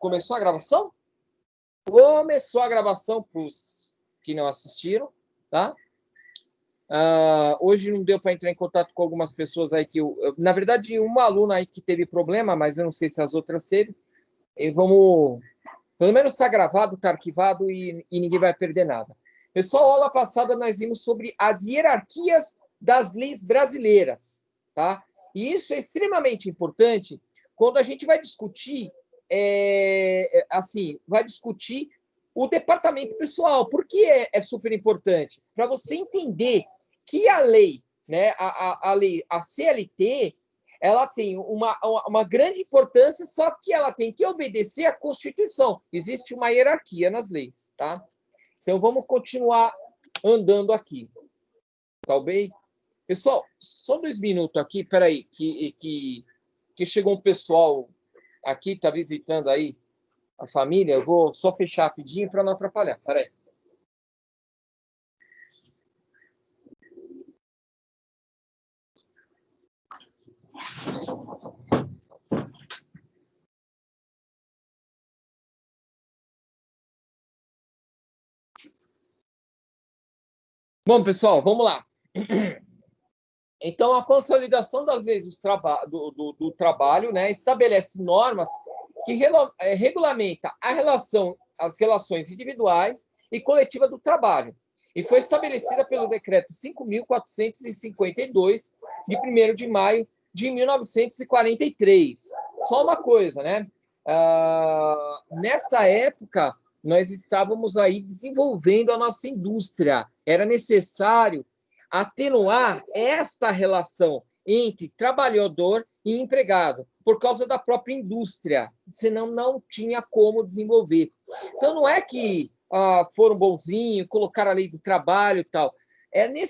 Começou a gravação? Começou a gravação para os que não assistiram, tá? Hoje não deu para entrar em contato com algumas pessoas aí na verdade, uma aluna aí que teve problema, mas eu não sei se as outras teve. E vamos, pelo menos está gravado, está arquivado e ninguém vai perder nada. Pessoal, aula passada nós vimos sobre as hierarquias das leis brasileiras, tá? E isso é extremamente importante quando a gente vai discutir, vai discutir o departamento pessoal. Por que é super importante? Para você entender que a lei, né, a CLT, ela tem uma grande importância, só que ela tem que obedecer à Constituição. Existe uma hierarquia nas leis, tá? Então, vamos continuar andando aqui. Tá bem? Pessoal, só 2 minutos aqui, peraí, que chegou um pessoal aqui, está visitando aí a família. Eu vou só fechar rapidinho para não atrapalhar. Peraí. Bom, pessoal, vamos lá. Então, a consolidação das leis do trabalho, né, estabelece normas que regulamenta as relações individuais e coletivas do trabalho, e foi estabelecida pelo Decreto 5.452, de 1º de maio de 1943. Só uma coisa, né? Nesta época, nós estávamos aí desenvolvendo a nossa indústria. Era necessário atenuar esta relação entre trabalhador e empregado, por causa da própria indústria, senão não tinha como desenvolver. Então, não é que foram bonzinhos, colocaram a lei do trabalho e tal.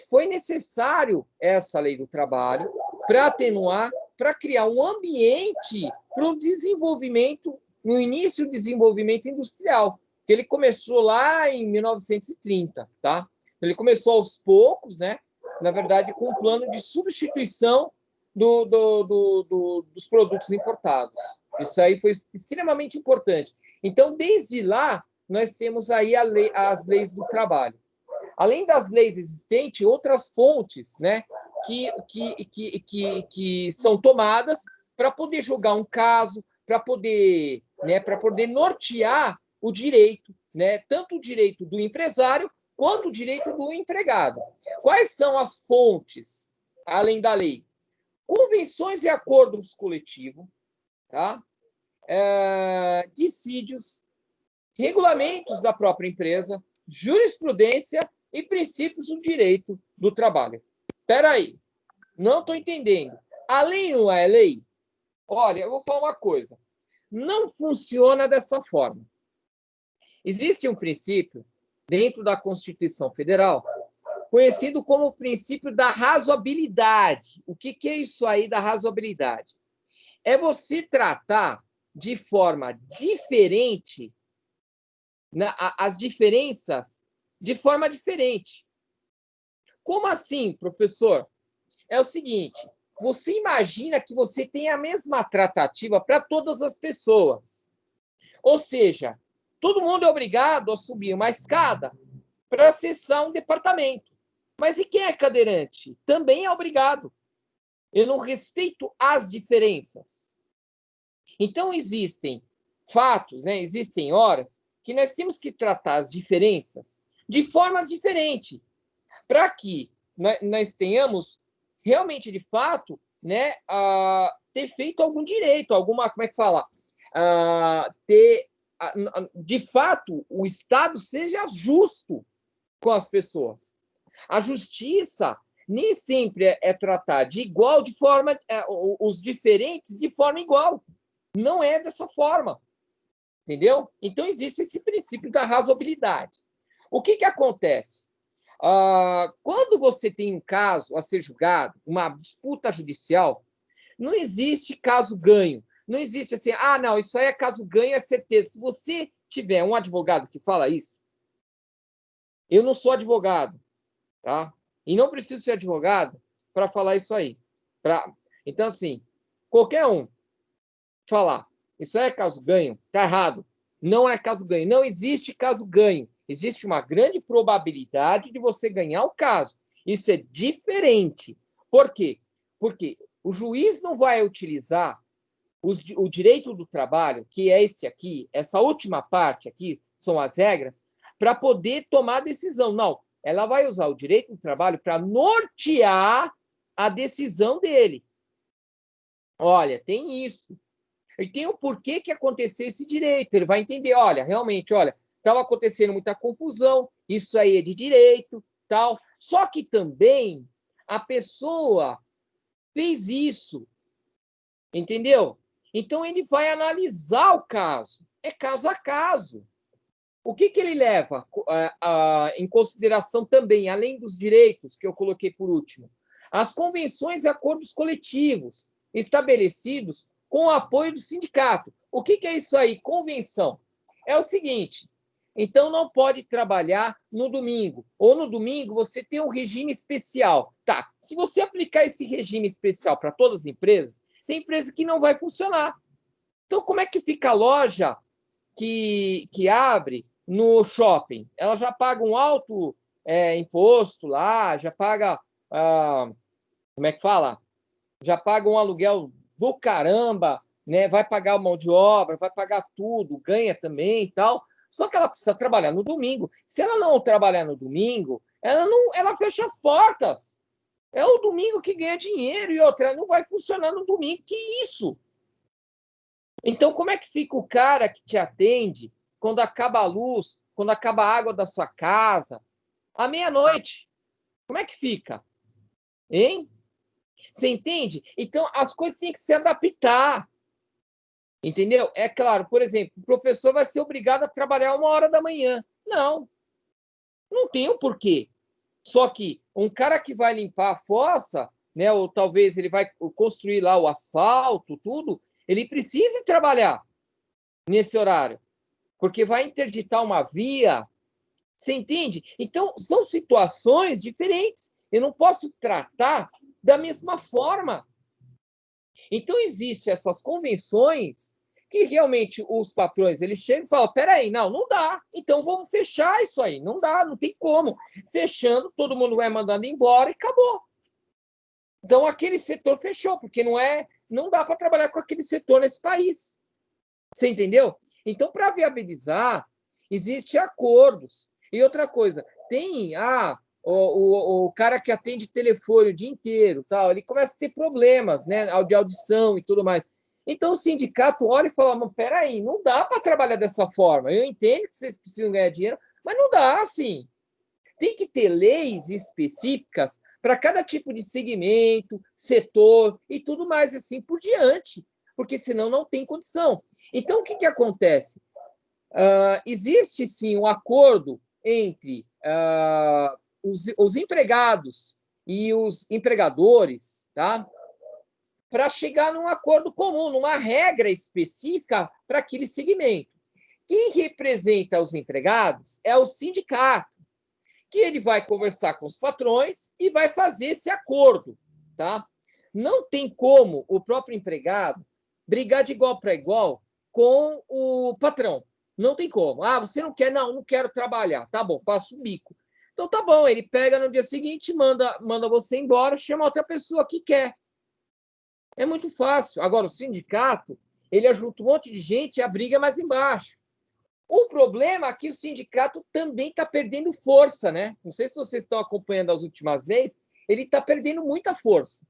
Foi necessário essa lei do trabalho para atenuar, para criar um ambiente para o desenvolvimento, no início do desenvolvimento industrial, que ele começou lá em 1930, tá? Ele começou aos poucos, né? Na verdade, com um plano de substituição dos produtos importados. Isso aí foi extremamente importante. Então, desde lá, nós temos aí as leis do trabalho. Além das leis existentes, outras fontes, né, que são tomadas para poder julgar um caso, para poder nortear o direito, né, tanto o direito do empresário quanto o direito do empregado. Quais são as fontes, além da lei? Convenções e acordos coletivos, tá? Dissídios, regulamentos da própria empresa, jurisprudência e princípios do direito do trabalho. Espera aí, não estou entendendo. A lei não é lei? Olha, eu vou falar uma coisa. Não funciona dessa forma. Existe um princípio dentro da Constituição Federal conhecido como o princípio da razoabilidade. O que é isso aí da razoabilidade? É você tratar de forma diferente as diferenças de forma diferente. Como assim, professor? É o seguinte, você imagina que você tem a mesma tratativa para todas as pessoas. Ou seja, todo mundo é obrigado a subir uma escada para acessar um departamento. Mas e quem é cadeirante? Também é obrigado. Eu não respeito as diferenças. Então, existem fatos, né? Existem horas que nós temos que tratar as diferenças de formas diferentes, para que nós tenhamos realmente, de fato, né, ter feito algum direito, alguma, como é que fala? De fato, o Estado seja justo com as pessoas. A justiça nem sempre é tratar de igual, de forma, os diferentes de forma igual. Não é dessa forma. Entendeu? Então, existe esse princípio da razoabilidade. O que acontece? Quando você tem um caso a ser julgado, uma disputa judicial, não existe caso ganho. Não existe assim, não, isso aí é caso ganho, é certeza. Se você tiver um advogado que fala isso, eu não sou advogado, tá? E não preciso ser advogado para falar isso aí. Então, assim, qualquer um falar, Isso é caso ganho. Está errado. Não é caso ganho. Não existe caso ganho. Existe uma grande probabilidade de você ganhar o caso. Isso é diferente. Por quê? Porque o juiz não vai utilizar o direito do trabalho, que é esse aqui, essa última parte aqui, são as regras, para poder tomar decisão. Não, ela vai usar o direito do trabalho para nortear a decisão dele. Olha, tem isso. E tem o porquê que aconteceu esse direito. Ele vai entender, olha, realmente, olha, estava acontecendo muita confusão, isso aí é de direito, tal. Só que também a pessoa fez isso, entendeu? Então ele vai analisar o caso. É caso a caso. O que ele leva em consideração também, além dos direitos que eu coloquei por último? As convenções e acordos coletivos estabelecidos com o apoio do sindicato. O que é isso aí? Convenção. É o seguinte, então não pode trabalhar no domingo. Ou no domingo você tem um regime especial. Tá, se você aplicar esse regime especial para todas as empresas, tem empresa que não vai funcionar. Então, como é que fica a loja que abre no shopping? Ela já paga um alto imposto lá, já paga, como é que fala? Já paga um aluguel do caramba, né? Vai pagar mão de obra, vai pagar tudo, ganha também e tal. Só que ela precisa trabalhar no domingo. Se ela não trabalhar no domingo, ela fecha as portas. É o domingo que ganha dinheiro e outra não vai funcionar no domingo. Que isso? Então, como é que fica o cara que te atende quando acaba a luz, quando acaba a água da sua casa, à meia-noite? Como é que fica? Hein? Você entende? Então, as coisas têm que se adaptar. Entendeu? É claro, por exemplo, o professor vai ser obrigado a trabalhar 1h da manhã. Não, não tem o porquê. Só que um cara que vai limpar a fossa, né, ou talvez ele vai construir lá o asfalto, tudo, ele precisa trabalhar nesse horário, porque vai interditar uma via. Você entende? Então, são situações diferentes. Eu não posso tratar da mesma forma. Então, existem essas convenções que realmente os patrões eles chegam e falam: peraí, não dá, então vamos fechar isso aí. Não dá, não tem como. Fechando, todo mundo vai mandando embora e acabou. Então, aquele setor fechou, porque não dá para trabalhar com aquele setor nesse país. Você entendeu? Então, para viabilizar, existem acordos. E outra coisa, tem o cara que atende telefone o dia inteiro, tal, ele começa a ter problemas, né, de audição e tudo mais. Então, o sindicato olha e fala: mas peraí, não dá para trabalhar dessa forma. Eu entendo que vocês precisam ganhar dinheiro, mas não dá assim. Tem que ter leis específicas para cada tipo de segmento, setor e tudo mais assim por diante, porque senão não tem condição. Então, o que acontece? Existe, sim, um acordo entre os empregados e os empregadores, tá? Para chegar num acordo comum, numa regra específica para aquele segmento. Quem representa os empregados é o sindicato, que ele vai conversar com os patrões e vai fazer esse acordo, tá? Não tem como o próprio empregado brigar de igual para igual com o patrão. Não tem como. Você não quer? Não quero trabalhar. Tá bom, faço o bico. Então tá bom, ele pega no dia seguinte, manda você embora, chama outra pessoa que quer. É muito fácil. Agora, o sindicato, ele ajunta um monte de gente e a briga é mais embaixo. O problema é que o sindicato também está perdendo força, né? Não sei se vocês estão acompanhando as últimas leis, ele está perdendo muita força.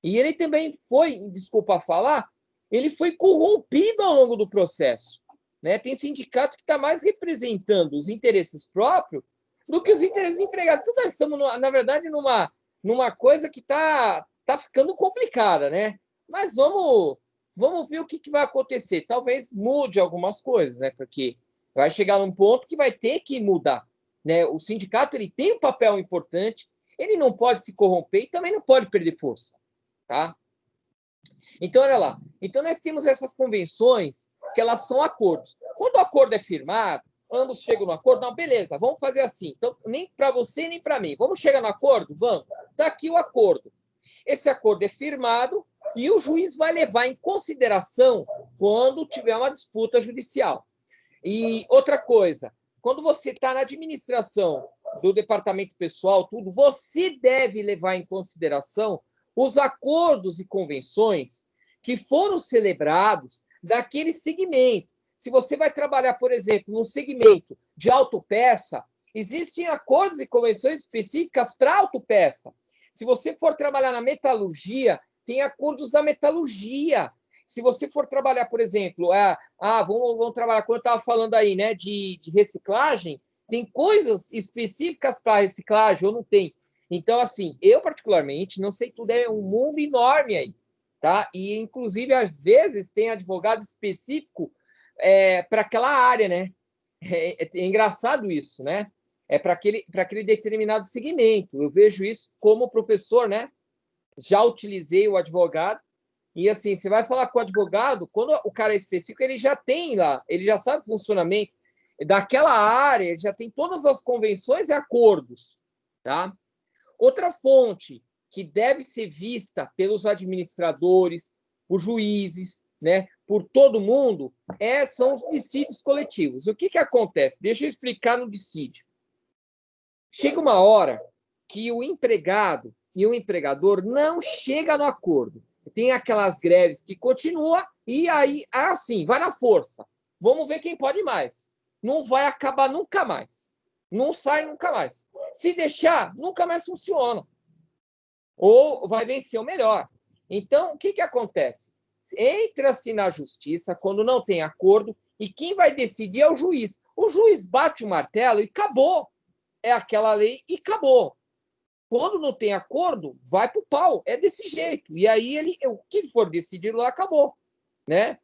E ele também foi, desculpa falar, ele foi corrompido ao longo do processo. Né? Tem sindicato que está mais representando os interesses próprios do que os interesses empregados. Então, nós estamos, na verdade, numa coisa que tá ficando complicada, né? Mas vamos ver o que vai acontecer. Talvez mude algumas coisas, né? Porque vai chegar num ponto que vai ter que mudar. Né? O sindicato ele tem um papel importante, ele não pode se corromper e também não pode perder força. Tá? Então, olha lá. Então, nós temos essas convenções que elas são acordos. Quando o acordo é firmado, ambos chegam no acordo, não, beleza, vamos fazer assim. Então, nem para você, nem para mim. Vamos chegar no acordo? Vamos. Está aqui o acordo. Esse acordo é firmado E o juiz vai levar em consideração quando tiver uma disputa judicial. E outra coisa, quando você está na administração do departamento pessoal, tudo, você deve levar em consideração os acordos e convenções que foram celebrados daquele segmento. Se você vai trabalhar, por exemplo, num segmento de autopeça, existem acordos e convenções específicas para autopeça. Se você for trabalhar na metalurgia, tem acordos da metalurgia. Se você for trabalhar, por exemplo, vamos trabalhar, como eu estava falando aí, né, de reciclagem, tem coisas específicas para reciclagem ou não tem. Então, assim, eu particularmente não sei tudo, é um mundo enorme aí, tá? E, inclusive, às vezes, tem advogado específico para aquela área, né? É engraçado isso, né? É para aquele determinado segmento. Eu vejo isso como professor, né? Já utilizei o advogado. E assim, você vai falar com o advogado, quando o cara é específico, ele já tem lá, ele já sabe o funcionamento daquela área, ele já tem todas as convenções e acordos, tá? Outra fonte que deve ser vista pelos administradores, por juízes, né, por todo mundo, são os dissídios coletivos. O que acontece? Deixa eu explicar no dissídio. Chega uma hora que o empregado e o empregador não chegam no acordo. Tem aquelas greves que continuam e aí, assim, vai na força. Vamos ver quem pode mais. Não vai acabar nunca mais. Não sai nunca mais. Se deixar, nunca mais funciona. Ou vai vencer o melhor. Então, o que acontece? Entra-se na justiça quando não tem acordo e quem vai decidir é o juiz. O juiz bate o martelo e acabou. É aquela lei e acabou. Quando não tem acordo, vai para o pau. É desse jeito. E aí, o que for decidido lá, acabou. Né?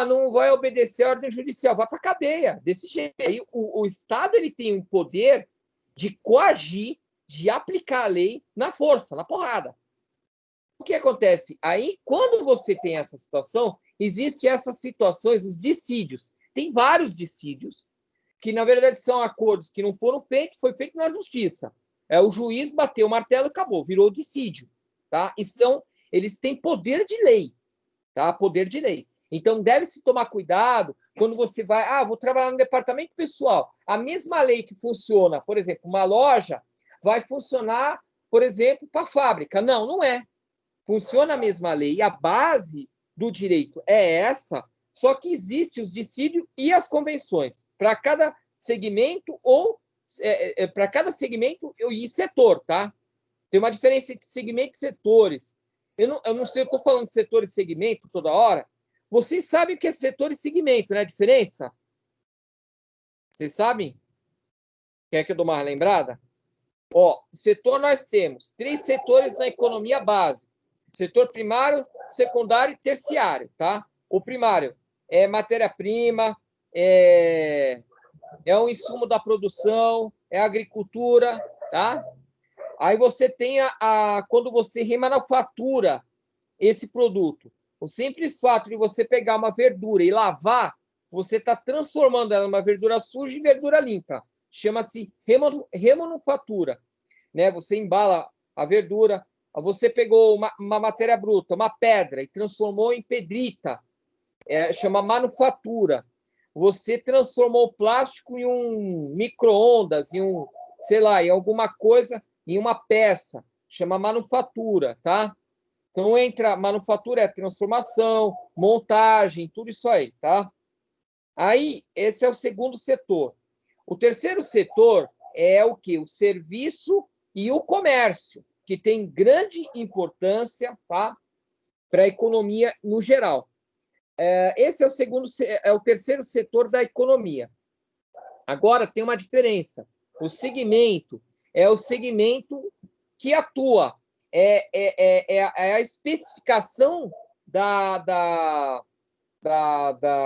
Não vai obedecer a ordem judicial, vai para a cadeia. Desse jeito. Aí, o Estado ele tem um poder de coagir, de aplicar a lei na força, na porrada. O que acontece? Aí, quando você tem essa situação, existem essas situações, os dissídios. Tem vários dissídios, que na verdade são acordos que não foram feitos, foi feito na justiça. O juiz bateu o martelo e acabou, virou dissídio. Tá? E eles têm poder de lei. Tá? Poder de lei. Então, deve-se tomar cuidado quando você vai... vou trabalhar no departamento pessoal. A mesma lei que funciona, por exemplo, uma loja, vai funcionar, por exemplo, para a fábrica. Não, não é. Funciona a mesma lei. A base do direito é essa, só que existem os dissídios e as convenções. Para cada segmento ou para cada segmento e setor, tá? Tem uma diferença entre segmento e setores. Eu não sei, eu estou falando de setor e segmento toda hora. Vocês sabem o que é setor e segmento, né? A diferença? Vocês sabem? Quer que eu dou uma lembrada? Setor nós temos 3 setores na economia básica. Setor primário, secundário e terciário, tá? O primário é matéria-prima, é um insumo da produção, é agricultura, tá? Aí você tem quando você remanufatura esse produto. O simples fato de você pegar uma verdura e lavar, você está transformando ela numa verdura suja em verdura limpa. Chama-se remanufatura. Né? Você embala a verdura, você pegou uma matéria bruta, uma pedra, e transformou em pedrita. Chama manufatura. Você transformou o plástico em um micro-ondas, em em alguma coisa, em uma peça. Chama manufatura, tá? Então, manufatura é transformação, montagem, tudo isso aí, tá? Aí, esse é o segundo setor. O terceiro setor é o quê? O serviço e o comércio, que tem grande importância, tá? Para a economia no geral. Esse é o terceiro setor da economia. Agora, tem uma diferença. O segmento é o segmento que atua. É a especificação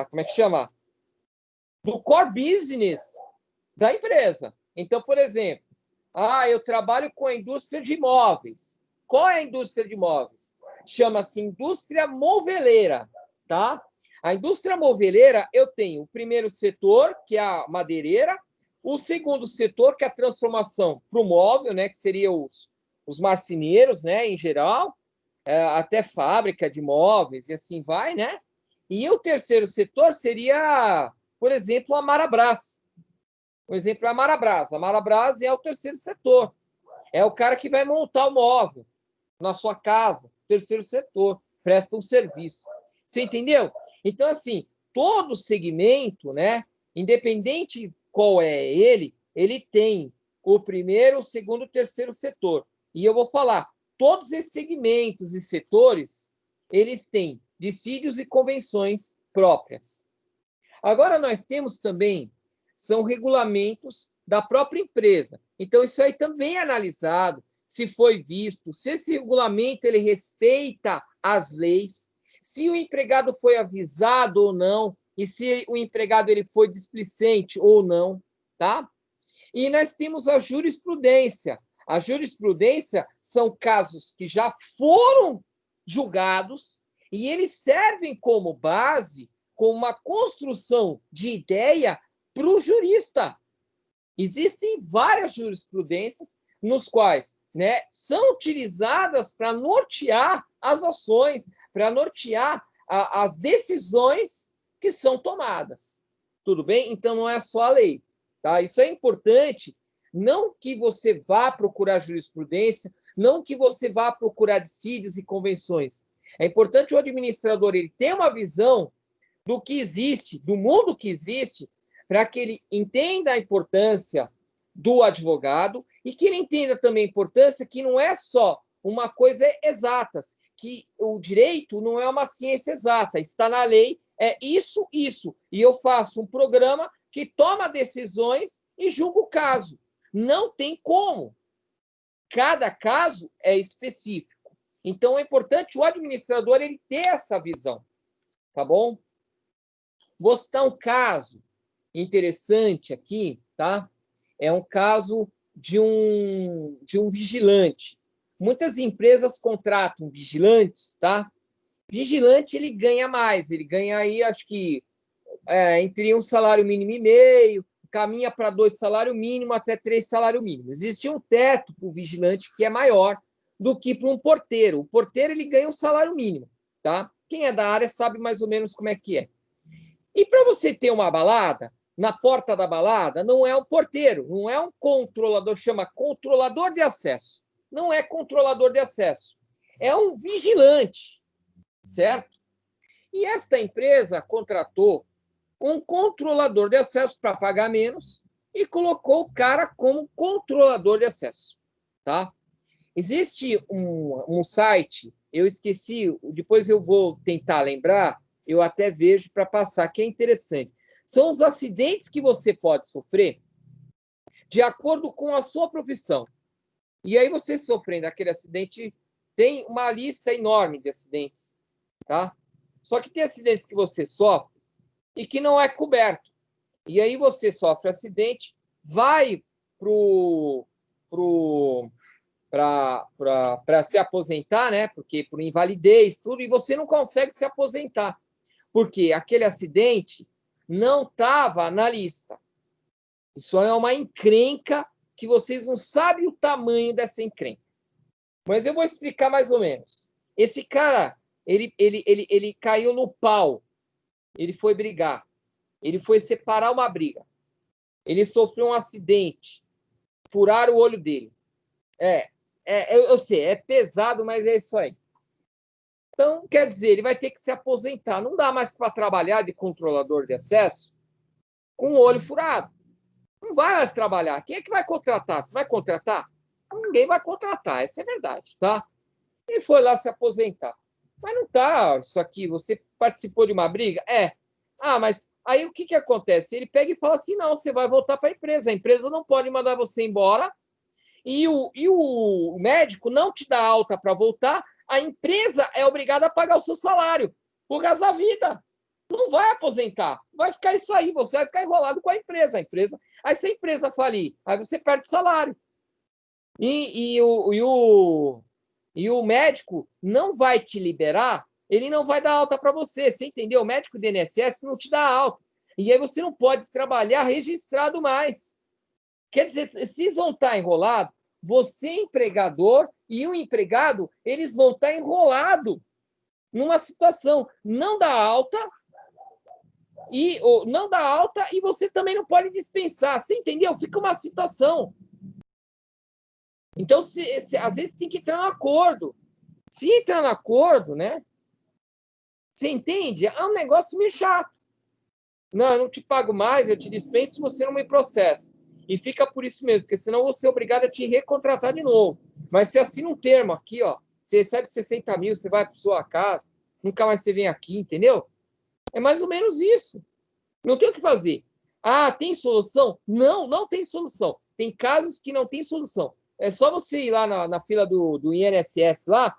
como é que chama? Do core business da empresa. Então, por exemplo, eu trabalho com a indústria de imóveis. Qual é a indústria de imóveis? Chama-se indústria moveleira, tá? A indústria moveleira, eu tenho o primeiro setor, que é a madeireira, o segundo setor, que é a transformação para o móvel, né, que seria os marceneiros, né, em geral, até fábrica de móveis, e assim vai, né? E o terceiro setor seria, por exemplo, a Marabras. Por exemplo, a Marabras. A Marabras é o terceiro setor. É o cara que vai montar o móvel na sua casa. Terceiro setor. Presta um serviço. Você entendeu? Então, assim, todo segmento, né? Independente qual é ele tem o primeiro, o segundo e o terceiro setor. E eu vou falar, todos esses segmentos e setores, eles têm dissídios e convenções próprias. Agora, nós temos também, são regulamentos da própria empresa. Então, isso aí também é analisado, se foi visto, se esse regulamento ele respeita as leis, se o empregado foi avisado ou não, e se o empregado ele foi displicente ou não, tá? E nós temos a jurisprudência. A jurisprudência são casos que já foram julgados e eles servem como base, como uma construção de ideia para o jurista. Existem várias jurisprudências nos quais, né, são utilizadas para nortear as ações, para nortear as decisões que são tomadas. Tudo bem? Então, não é só a lei. Tá? Isso é importante. Não que você vá procurar jurisprudência, não que você vá procurar dissídios e convenções. É importante o administrador ele ter uma visão do que existe, do mundo que existe, para que ele entenda a importância do advogado e que ele entenda também a importância que não é só uma coisa exata, que o direito não é uma ciência exata, está na lei, é isso, isso. E eu faço um programa que toma decisões e julga o caso. Não tem como. Cada caso é específico. Então, é importante o administrador ele ter essa visão. Tá bom? Vou citar um caso interessante aqui, tá? É um caso de um vigilante. Muitas empresas contratam vigilantes, tá? Vigilante, ele ganha mais. Ele ganha aí, acho que, entre um salário mínimo e meio, caminha para 2 salários mínimos até 3 salários mínimos. Existe um teto para o vigilante que é maior do que para um porteiro. O porteiro, ele ganha um salário mínimo, tá? Quem é da área sabe mais ou menos como é que é. E para você ter uma balada, na porta da balada, não é um porteiro, não é um controlador, chama controlador de acesso. Não é controlador de acesso. É um vigilante, certo? E esta empresa contratou um controlador de acesso para pagar menos e colocou o cara como controlador de acesso, tá? Existe um site, eu esqueci, depois eu vou tentar lembrar, eu até vejo para passar, que é interessante. São os acidentes que você pode sofrer de acordo com a sua profissão. E aí você sofrendo aquele acidente, tem uma lista enorme de acidentes, tá? Só que tem acidentes que você sofre e que não é coberto. E aí você sofre acidente, vai para se aposentar, né? Porque por invalidez, tudo, e você não consegue se aposentar. Porque aquele acidente não estava na lista. Isso é uma encrenca que vocês não sabem o tamanho dessa encrenca. Mas eu vou explicar mais ou menos. Esse cara, ele caiu no pau. Ele foi brigar. Ele foi separar uma briga. Ele sofreu um acidente. Furaram o olho dele. Eu sei, é pesado, mas é isso aí. Então, quer dizer, ele vai ter que se aposentar. Não dá mais para trabalhar de controlador de acesso com o olho furado. Não vai mais trabalhar. Quem é que vai contratar? Você vai contratar? Ninguém vai contratar, essa é a verdade, tá? Ele foi lá se aposentar. Mas não tá isso aqui, você participou de uma briga? Mas aí o que acontece? Ele pega e fala assim, não, você vai voltar para a empresa não pode mandar você embora, e o médico não te dá alta para voltar, a empresa é obrigada a pagar o seu salário por resto da vida. Não vai aposentar, vai ficar isso aí, você vai ficar enrolado com a empresa. Aí se a empresa falir, aí você perde salário. E o médico não vai te liberar, ele não vai dar alta para você, você entendeu? O médico do INSS não te dá alta. E aí você não pode trabalhar registrado mais. Quer dizer, vocês vão estar enrolados, você, empregador, e o empregado, eles vão estar enrolados numa situação. Não dá alta, e você também não pode dispensar. Você entendeu? Fica uma situação. Então, às vezes, tem que entrar no acordo. Se entrar no acordo, né? Você entende? É um negócio meio chato. Não, eu não te pago mais, eu te dispenso se você não me processa. E fica por isso mesmo, porque senão eu vou ser obrigado a te recontratar de novo. Mas você assina um termo aqui, ó. Você recebe 60 mil, você vai para sua casa, nunca mais você vem aqui, entendeu? É mais ou menos isso. Não tem o que fazer. Ah, tem solução? Não, não tem solução. Tem casos que não tem solução. É só você ir lá na fila do INSS lá,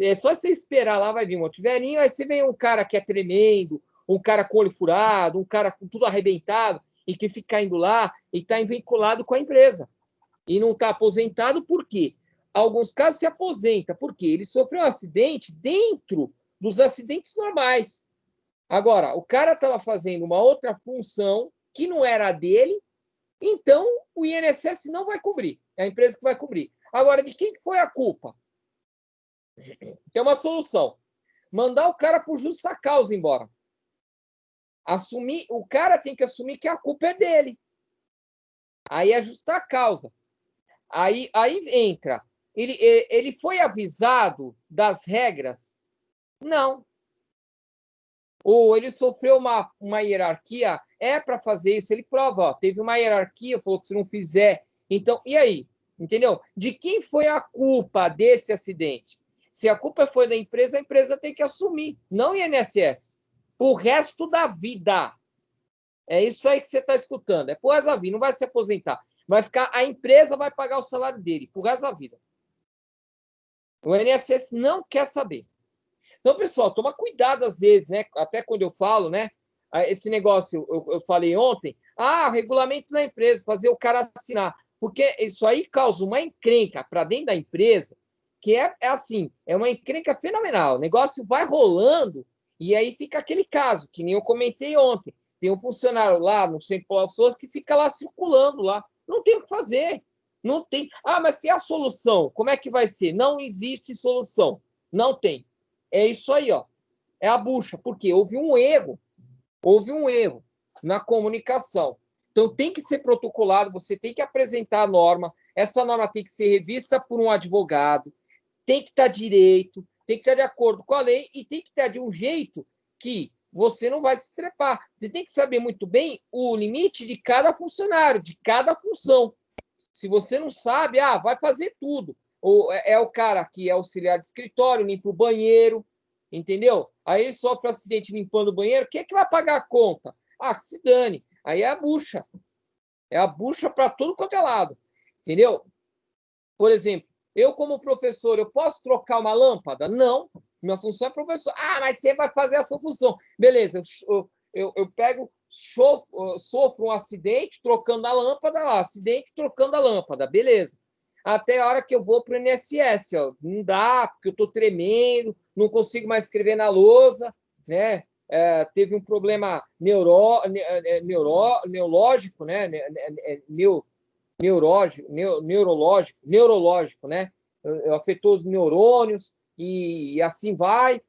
é só você esperar lá, vai vir um monte de velhinho, aí você vem um cara que é tremendo, um cara com olho furado, um cara com tudo arrebentado, e que fica indo lá e está vinculado com a empresa. E não está aposentado por quê? Alguns casos se aposenta, porque ele sofreu um acidente dentro dos acidentes normais. Agora, o cara estava fazendo uma outra função que não era a dele, então o INSS não vai cobrir. É a empresa que vai cobrir. Agora, de quem foi a culpa? Tem uma solução. Mandar o cara por justa causa embora. O cara tem que assumir que a culpa é dele. Aí é justa causa. Aí entra. Ele foi avisado das regras? Não. Ou ele sofreu uma hierarquia, é para fazer isso, ele prova, ó, teve uma hierarquia, falou que se não fizer, então, e aí? Entendeu? De quem foi a culpa desse acidente? Se a culpa foi da empresa, a empresa tem que assumir, não o INSS, o resto da vida. É isso aí que você está escutando, é por resto da vida, não vai se aposentar, vai ficar, a empresa vai pagar o salário dele, por resto da vida. O INSS não quer saber. Então, pessoal, toma cuidado às vezes, né? Até quando eu falo, né? Esse negócio, eu falei ontem, regulamento da empresa, fazer o cara assinar. Porque isso aí causa uma encrenca para dentro da empresa, que é assim, é uma encrenca fenomenal. O negócio vai rolando e aí fica aquele caso, que nem eu comentei ontem. Tem um funcionário lá no Centro Paulo Souza que fica lá circulando lá. Não tem o que fazer. Não tem. Mas se é a solução, como é que vai ser? Não existe solução. Não tem. É isso aí, ó. É a bucha, porque houve um erro na comunicação. Então tem que ser protocolado, você tem que apresentar a norma, essa norma tem que ser revista por um advogado, tem que estar direito, tem que estar de acordo com a lei e tem que estar de um jeito que você não vai se estrepar. Você tem que saber muito bem o limite de cada funcionário, de cada função. Se você não sabe, vai fazer tudo. Ou é o cara que é auxiliar de escritório, limpa o banheiro, entendeu? Aí ele sofre um acidente limpando o banheiro, quem é que vai pagar a conta? Que se dane. Aí é a bucha. É a bucha para todo quanto é lado, entendeu? Por exemplo, eu como professor, eu posso trocar uma lâmpada? Não. Minha função é professor. Mas você vai fazer a sua função. Beleza, eu pego, sofro um acidente trocando a lâmpada, acidente trocando a lâmpada, beleza. Até a hora que eu vou para o INSS, ó, não dá, porque eu estou tremendo, não consigo mais escrever na lousa, né? Teve um problema neurológico, né? Neurológico, né? Afetou os neurônios e assim vai,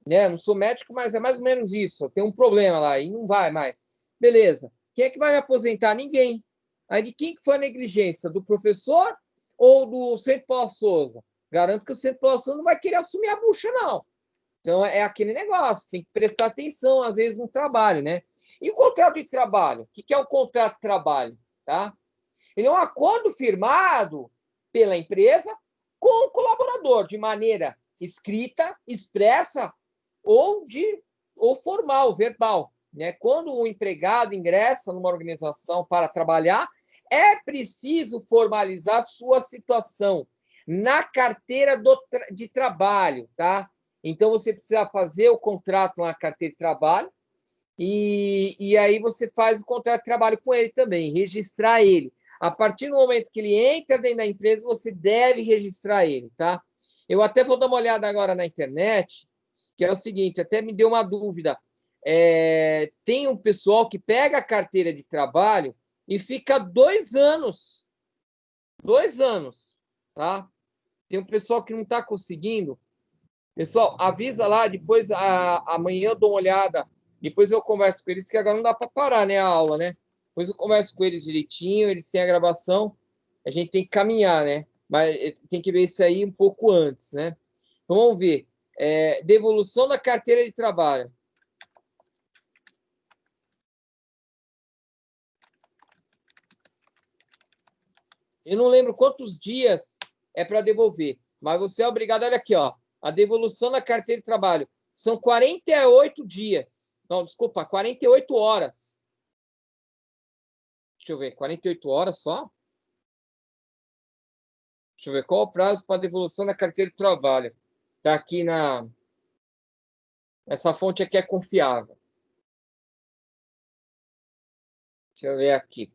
né? Não sou médico, mas é mais ou menos isso. Tem um problema lá e não vai mais. Beleza. Quem é que vai me aposentar? Ninguém. Aí de quem que foi a negligência? Do professor ou do Centro Paulo Souza? Garanto que o Centro Paulo Souza não vai querer assumir a bucha, não. Então, é aquele negócio, tem que prestar atenção, às vezes, no trabalho, né? E o contrato de trabalho? O que é o contrato de trabalho? Tá? Ele é um acordo firmado pela empresa com o colaborador, de maneira escrita, expressa ou formal, verbal. Né? Quando o empregado ingressa numa organização para trabalhar, é preciso formalizar sua situação na carteira de trabalho, tá? Então, você precisa fazer o contrato na carteira de trabalho e aí você faz o contrato de trabalho com ele também, registrar ele. A partir do momento que ele entra dentro da empresa, você deve registrar ele, tá? Eu até vou dar uma olhada agora na internet, que é o seguinte, até me deu uma dúvida. Tem um pessoal que pega a carteira de trabalho e fica 2 anos. 2 anos. tá? Tem um pessoal que não está conseguindo. Pessoal, avisa lá, depois amanhã eu dou uma olhada, depois eu converso com eles, que agora não dá para parar, né, a aula, né? Depois eu converso com eles direitinho, eles têm a gravação, a gente tem que caminhar, né? Mas tem que ver isso aí um pouco antes, né? Então vamos ver. Devolução da carteira de trabalho. Eu não lembro quantos dias é para devolver, mas você é obrigado, olha aqui, ó, a devolução da carteira de trabalho. São 48 dias. Não, desculpa, 48 horas. Deixa eu ver, 48 horas só? Deixa eu ver, qual o prazo para devolução da carteira de trabalho? Está aqui na... Essa fonte aqui é confiável. Deixa eu ver aqui.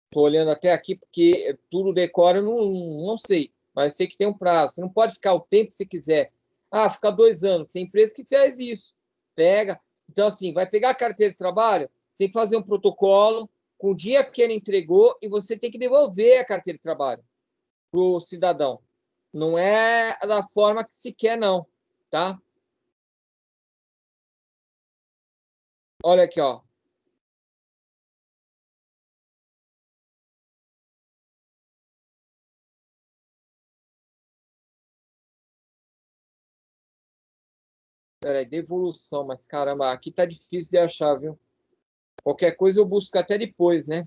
Estou olhando até aqui, porque tudo decora, eu não sei. Mas sei que tem um prazo. Você não pode ficar o tempo que você quiser. Ah, ficar 2 anos. Tem empresa que faz isso. Pega. Então, assim, vai pegar a carteira de trabalho, tem que fazer um protocolo com o dia que ele entregou e você tem que devolver a carteira de trabalho para o cidadão. Não é da forma que se quer, não. Tá? Olha aqui, ó. Peraí, devolução, mas caramba, aqui tá difícil de achar, viu? Qualquer coisa eu busco até depois, né?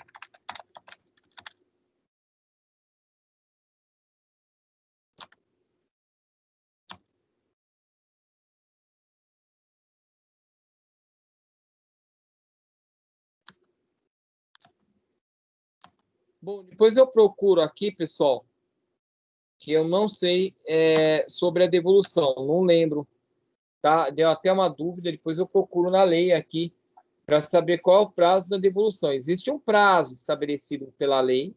Bom, depois eu procuro aqui, pessoal, que eu não sei sobre a devolução, não lembro, tá? Deu até uma dúvida, depois eu procuro na lei aqui para saber qual é o prazo da devolução. Existe um prazo estabelecido pela lei,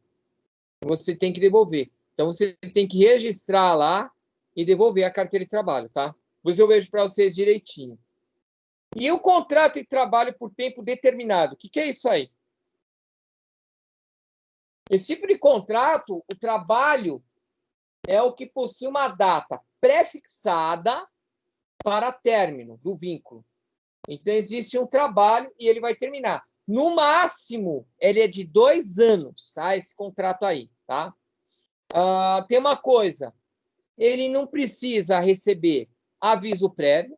você tem que devolver. Então, você tem que registrar lá e devolver a carteira de trabalho, tá? Depois eu vejo para vocês direitinho. E o contrato de trabalho por tempo determinado, o que é isso aí? Esse tipo de contrato, o trabalho é o que possui uma data pré-fixada para término do vínculo. Então, existe um trabalho e ele vai terminar. No máximo, ele é de 2 anos, tá? Esse contrato aí, tá? Tem uma coisa, ele não precisa receber aviso prévio,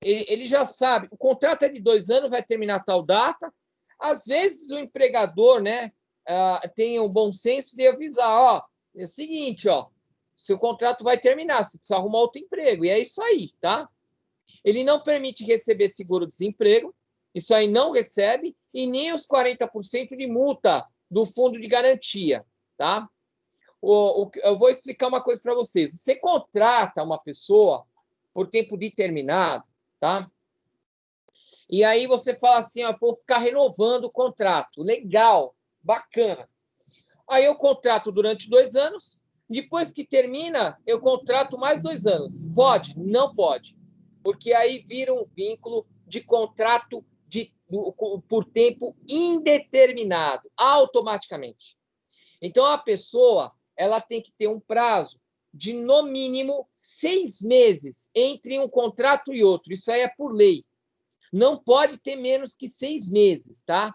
ele já sabe, o contrato é de 2 anos, vai terminar tal data. Às vezes o empregador, né, tem o bom senso de avisar, ó, é o seguinte, ó, seu contrato vai terminar, você precisa arrumar outro emprego, e é isso aí, tá? Ele não permite receber seguro-desemprego, isso aí não recebe, e nem os 40% de multa do fundo de garantia, tá? Eu vou explicar uma coisa para vocês. Você contrata uma pessoa por tempo determinado, tá? E aí você fala assim, ó, vou ficar renovando o contrato. Legal, bacana. Aí eu contrato durante 2 anos, depois que termina, eu contrato mais 2 anos. Pode? Não pode. Porque aí vira um vínculo de contrato por tempo indeterminado, automaticamente. Então, a pessoa ela tem que ter um prazo de, no mínimo, 6 meses entre um contrato e outro. Isso aí é por lei. Não pode ter menos que 6 meses, tá?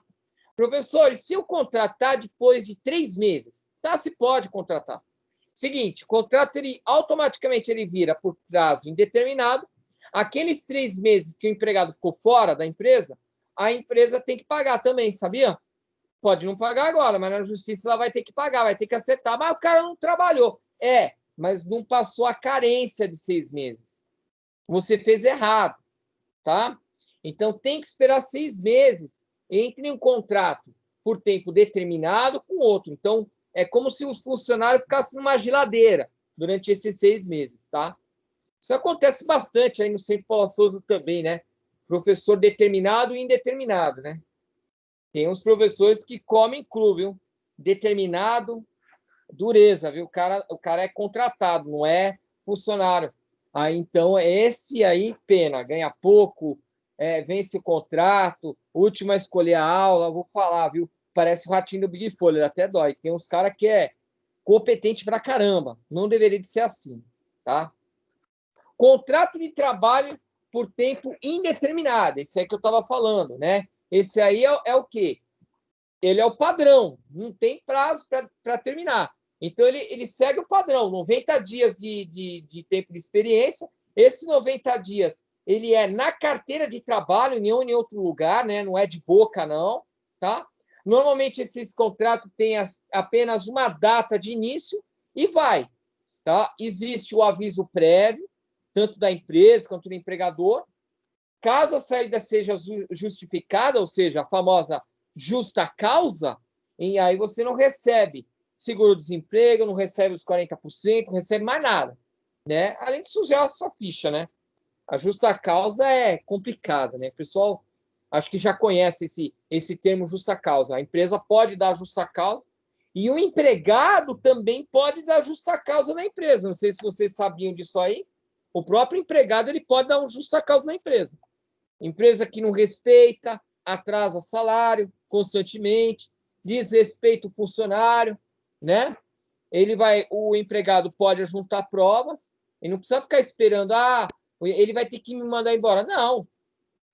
Professor, e se eu contratar depois de 3 meses? Tá, se pode contratar. Seguinte, o contrato ele automaticamente ele vira por prazo indeterminado. Aqueles 3 meses que o empregado ficou fora da empresa, a empresa tem que pagar também, sabia? Pode não pagar agora, mas na justiça ela vai ter que pagar, vai ter que acertar. Mas o cara não trabalhou. Mas não passou a carência de 6 meses. Você fez errado, tá? Então tem que esperar 6 meses entre um contrato por tempo determinado com outro. Então é como se o funcionário ficasse numa geladeira durante esses 6 meses, tá? Isso acontece bastante aí no Centro Paula Souza também, né? Professor determinado e indeterminado, né? Tem uns professores que comem cru, viu? Determinado, dureza, viu? O cara é contratado, não é funcionário. Aí, então, esse aí, pena, ganha pouco, vence o contrato, última a escolher a aula, vou falar, viu? Parece o ratinho do Big Folha, até dói. Tem uns caras que competente pra caramba. Não deveria de ser assim, tá? Contrato de trabalho por tempo indeterminado. Esse aí que eu estava falando, né? Esse aí é o quê? Ele é o padrão. Não tem prazo para terminar. Então, ele segue o padrão. 90 dias de tempo de experiência. Esses 90 dias, ele é na carteira de trabalho, nenhum em outro lugar, né? Não é de boca, não, tá? Normalmente, esses contratos têm apenas uma data de início e vai, tá? Existe o aviso prévio, tanto da empresa quanto do empregador. Caso a saída seja justificada, ou seja, a famosa justa causa, e aí você não recebe seguro-desemprego, não recebe os 40%, não recebe mais nada, né? Além de sujar a sua ficha, né? A justa causa é complicada, né? O pessoal acho que já conhece esse termo justa causa. A empresa pode dar justa causa e o empregado também pode dar justa causa na empresa. Não sei se vocês sabiam disso aí. O próprio empregado ele pode dar uma justa causa na empresa. Empresa que não respeita, atrasa salário constantemente, desrespeita o funcionário, né? O empregado pode juntar provas, e não precisa ficar esperando, ele vai ter que me mandar embora. Não.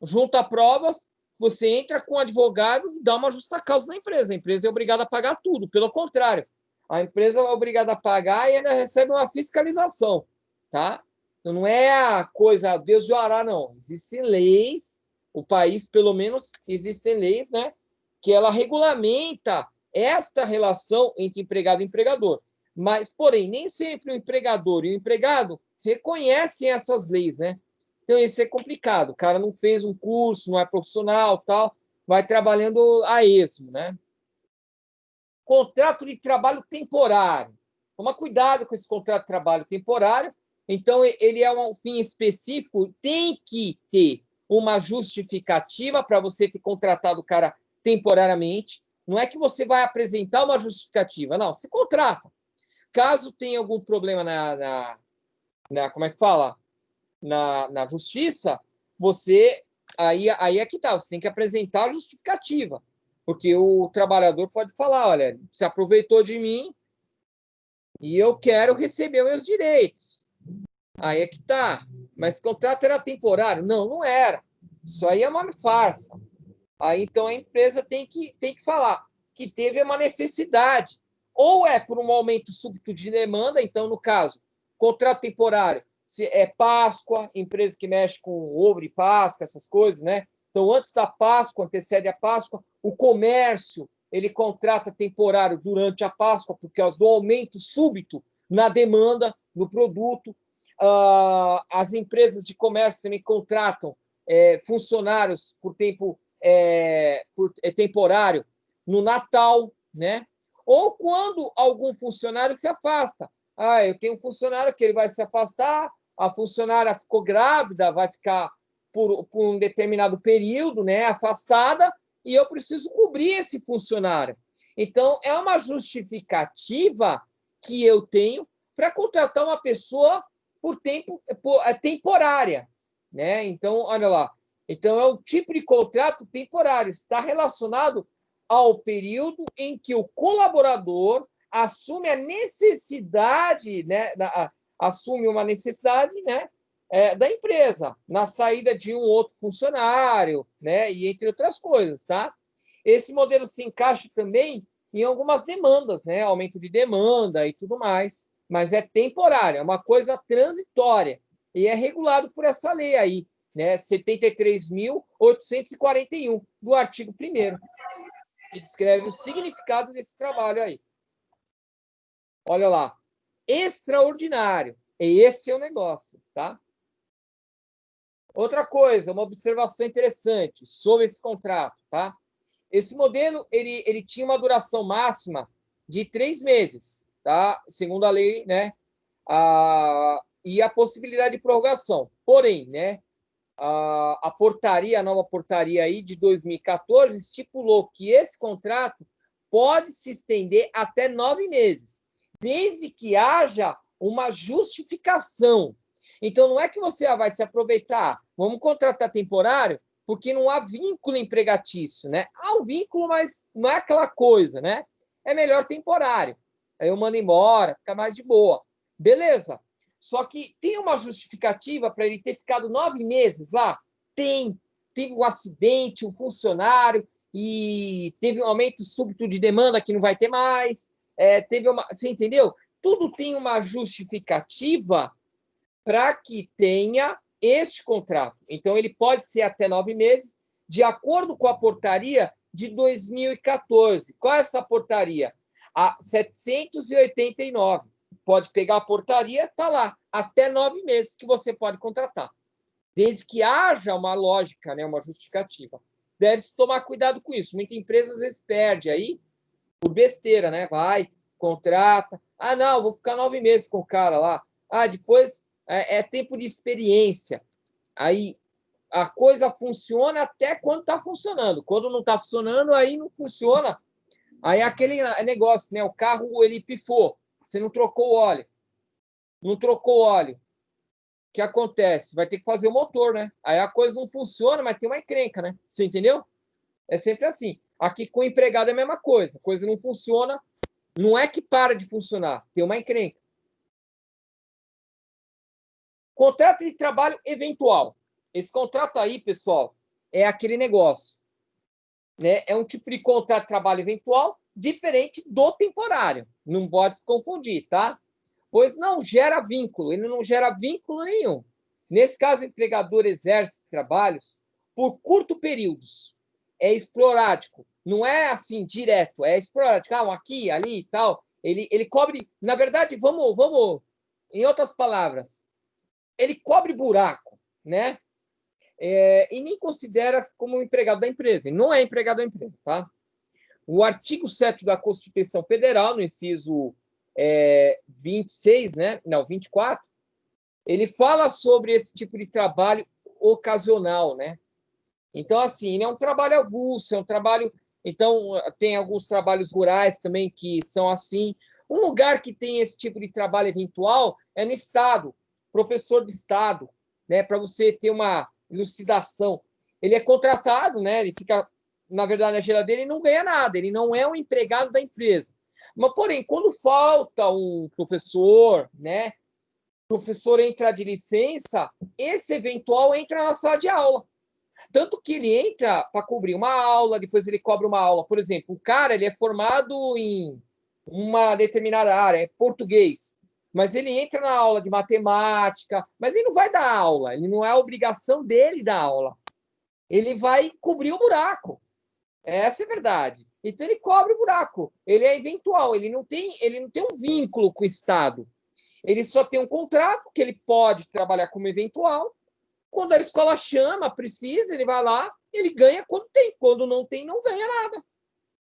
Junta provas, você entra com o advogado e dá uma justa causa na empresa. A empresa é obrigada a pagar tudo. Pelo contrário, a empresa é obrigada a pagar e ainda recebe uma fiscalização, tá? Então, não é a coisa Deus de Ará, não. Existem leis, o país, pelo menos, existem leis, né? Que ela regulamenta esta relação entre empregado e empregador. Mas, porém, nem sempre o empregador e o empregado reconhecem essas leis, né? Então, isso é complicado. O cara não fez um curso, não é profissional, tal, vai trabalhando a esmo, né? Contrato de trabalho temporário. Toma cuidado com esse contrato de trabalho temporário. Então, ele é um fim específico, tem que ter uma justificativa para você ter contratado o cara temporariamente. Não é que você vai apresentar uma justificativa, não, você contrata. Caso tenha algum problema como é que fala? Na justiça, você aí é que tá, você tem que apresentar a justificativa, porque o trabalhador pode falar, olha, se aproveitou de mim e eu quero receber meus direitos. Aí é que tá. Mas o contrato era temporário? Não, não era. Isso aí é uma farsa. Aí então a empresa tem que falar que teve uma necessidade. Ou é por um aumento súbito de demanda, então, no caso, contrato temporário, se é Páscoa, empresa que mexe com ovo de Páscoa, essas coisas, né? Então, antes da Páscoa, antecede a Páscoa, o comércio, ele contrata temporário durante a Páscoa, por causa do aumento súbito na demanda, no produto. As empresas de comércio também contratam funcionários por tempo temporário no Natal, né? Ou quando algum funcionário se afasta. Eu tenho um funcionário que ele vai se afastar, a funcionária ficou grávida, vai ficar por um determinado período, né, afastada, e eu preciso cobrir esse funcionário. Então, é uma justificativa que eu tenho para contratar uma pessoa temporária, né? Então, olha lá. Então, é um tipo de contrato temporário, está relacionado ao período em que o colaborador assume a necessidade, né, assume uma necessidade, né, da empresa, na saída de um outro funcionário, né, e entre outras coisas, tá? Esse modelo se encaixa também em algumas demandas, né, aumento de demanda e tudo mais, mas é temporário, é uma coisa transitória e é regulado por essa lei aí, né, 73.841 do artigo 1º, que descreve o significado desse trabalho aí. Olha lá, extraordinário. E esse é o negócio, tá? Outra coisa, uma observação interessante sobre esse contrato, tá? Esse modelo, ele tinha uma duração máxima de 3 meses, tá? Segundo a lei, né? E a possibilidade de prorrogação. Porém, né? A nova portaria aí de 2014 estipulou que esse contrato pode se estender até 9 meses, desde que haja uma justificação. Então, não é que você vai se aproveitar, vamos contratar temporário, porque não há vínculo empregatício, né? Há um vínculo, mas não é aquela coisa, né? É melhor temporário. Aí eu mando embora, fica mais de boa. Beleza. Só que tem uma justificativa para ele ter ficado 9 meses lá? Tem. Teve um acidente, um funcionário, e teve um aumento súbito de demanda que não vai ter mais. Teve uma. Você entendeu? Tudo tem uma justificativa para que tenha este contrato. Então, ele pode ser até 9 meses, de acordo com a portaria de 2014. Qual é essa portaria? A 789. Pode pegar a portaria, está lá, até 9 meses que você pode contratar. Desde que haja uma lógica, né, uma justificativa. Deve-se tomar cuidado com isso. Muita empresa, às vezes, perde aí por besteira, né? Vai, contrata. Ah, não, vou ficar 9 meses com o cara lá. Ah, depois é tempo de experiência. Aí a coisa funciona até quando está funcionando. Quando não está funcionando, aí não funciona. Aí é aquele negócio, né? O carro, ele pifou. Você não trocou o óleo. Não trocou o óleo. O que acontece? Vai ter que fazer o motor, né? Aí a coisa não funciona, mas tem uma encrenca, né? Você entendeu? É sempre assim. Aqui com o empregado é a mesma coisa. A coisa não funciona, não é que para de funcionar, tem uma encrenca. Contrato de trabalho eventual. Esse contrato aí, pessoal, é aquele negócio, né? É um tipo de contrato de trabalho eventual diferente do temporário. Não pode se confundir, tá? Pois não gera vínculo, ele não gera vínculo nenhum. Nesse caso, o empregador exerce trabalhos por curto períodos. É esporádico, não é assim direto, é esporádico. Ah, aqui, ali e tal. Ele cobre, na verdade, vamos, em outras palavras, ele cobre buraco, né? E nem considera como empregado da empresa. Ele não é empregado da empresa, tá? O artigo 7º da Constituição Federal, no inciso 26, né? Não, 24, ele fala sobre esse tipo de trabalho ocasional, né? Então, assim, ele é um trabalho avulso, é um trabalho... Então, tem alguns trabalhos rurais também que são assim. Um lugar que tem esse tipo de trabalho eventual é no Estado, professor de Estado, né? Para você ter uma elucidação. Ele é contratado, né? Ele fica, na verdade, na geladeira e não ganha nada. Ele não é um empregado da empresa. Mas, porém, quando falta um professor, né? O professor entra de licença, esse eventual entra na sala de aula. Tanto que ele entra para cobrir uma aula, depois ele cobra uma aula. Por exemplo, o cara ele é formado em uma determinada área, é português, mas ele entra na aula de matemática, mas ele não vai dar aula, ele não é a obrigação dele dar aula. Ele vai cobrir o buraco. Essa é a verdade. Então ele cobre o buraco. Ele é eventual, ele não tem um vínculo com o Estado. Ele só tem um contrato que ele pode trabalhar como eventual. Quando a escola chama, precisa, ele vai lá, ele ganha quando tem. Quando não tem, não ganha nada.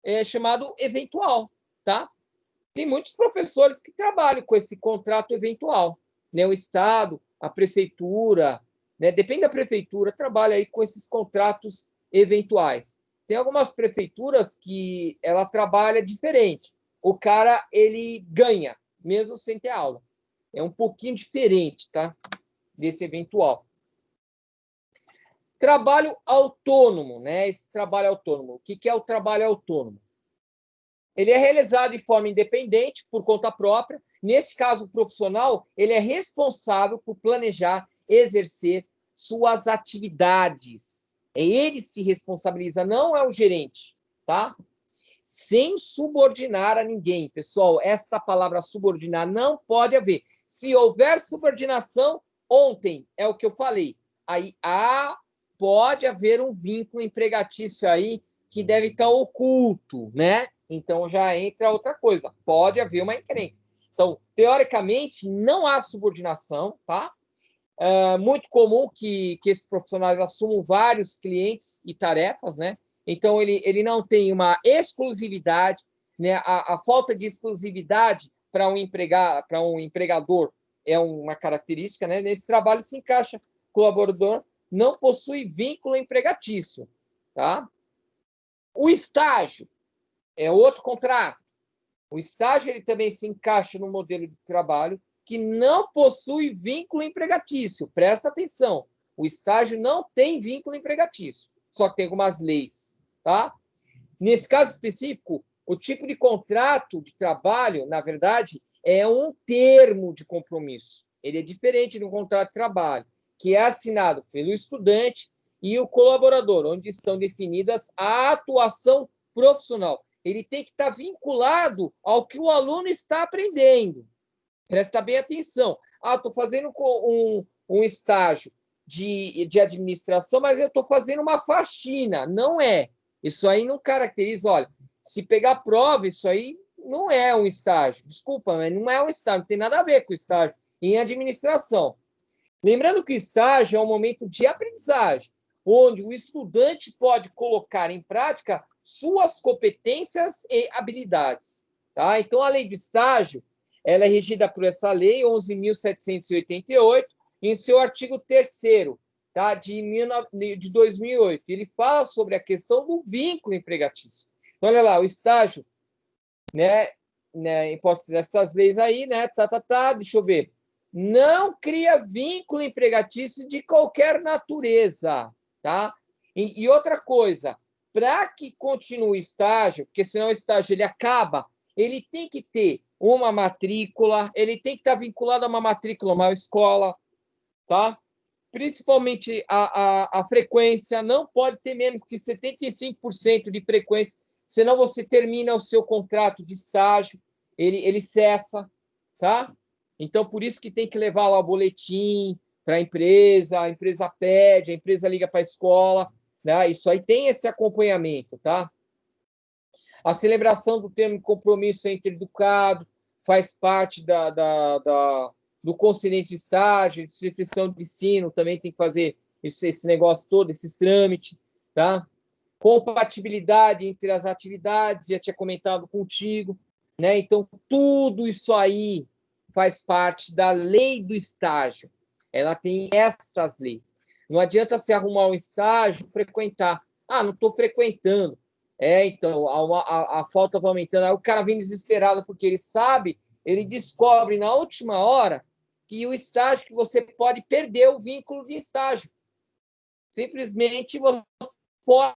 É chamado eventual, tá? Tem muitos professores que trabalham com esse contrato eventual, né? O Estado, a prefeitura, né? Depende da prefeitura, trabalha aí com esses contratos eventuais. Tem algumas prefeituras que ela trabalha diferente. O cara, ele ganha, mesmo sem ter aula. É um pouquinho diferente, tá? Desse eventual. Trabalho autônomo, né? Esse trabalho autônomo. O que é o trabalho autônomo? Ele é realizado de forma independente, por conta própria. Nesse caso, o profissional, ele é responsável por planejar, exercer suas atividades. Ele se responsabiliza, não é o gerente, tá? Sem subordinar a ninguém. Pessoal, esta palavra subordinar não pode haver. Se houver subordinação, ontem é o que eu falei. Aí pode haver um vínculo empregatício aí que deve estar oculto, né? Então já entra outra coisa. Pode haver uma encrenca. Então, teoricamente, não há subordinação, tá? É muito comum que esses profissionais assumam vários clientes e tarefas, né? Então, ele não tem uma exclusividade, né? A falta de exclusividade para um empregador é uma característica, né? Nesse trabalho se encaixa colaborador, não possui vínculo empregatício, tá? O estágio é outro contrato. O estágio ele também se encaixa no modelo de trabalho que não possui vínculo empregatício. Presta atenção. O estágio não tem vínculo empregatício, só que tem algumas leis, tá? Nesse caso específico, o tipo de contrato de trabalho, na verdade, é um termo de compromisso. Ele é diferente de um contrato de trabalho, que é assinado pelo estudante e o colaborador, onde estão definidas a atuação profissional. Ele tem que estar vinculado ao que o aluno está aprendendo. Presta bem atenção. Estou fazendo um estágio de administração, mas eu estou fazendo uma faxina. Não é. Isso aí não caracteriza. Olha, se pegar prova, isso aí não é um estágio. Desculpa, mas não é um estágio. Não tem nada a ver com estágio em administração. Lembrando que o estágio é um momento de aprendizagem, onde o estudante pode colocar em prática suas competências e habilidades. Tá? Então, a lei do estágio ela é regida por essa lei, 11.788, em seu artigo 3º, tá? de 2008. Ele fala sobre a questão do vínculo empregatício. Então, olha lá, o estágio, né, em posse dessas leis aí, né, deixa eu ver. Não cria vínculo empregatício de qualquer natureza, tá? E outra coisa, para que continue o estágio, porque senão o estágio ele acaba, ele tem que ter uma matrícula, ele tem que estar vinculado a uma matrícula, uma escola, tá? Principalmente a frequência, não pode ter menos que 75% de frequência, senão você termina o seu contrato de estágio, ele cessa, tá? Então, por isso que tem que levar lá o boletim para a empresa pede, a empresa liga para a escola, né? Isso aí tem esse acompanhamento, tá? A celebração do termo de compromisso entre educado faz parte do concedente de estágio, instituição de ensino, também tem que fazer esse negócio todo, esses trâmites, tá? Compatibilidade entre as atividades, já tinha comentado contigo, né? Então, tudo isso aí faz parte da lei do estágio. Ela tem estas leis. Não adianta se arrumar um estágio, frequentar. Não estou frequentando. Então, a falta vai aumentando. Aí o cara vem desesperado porque ele sabe, ele descobre na última hora que o estágio que você pode perder o vínculo de estágio. Simplesmente você pode.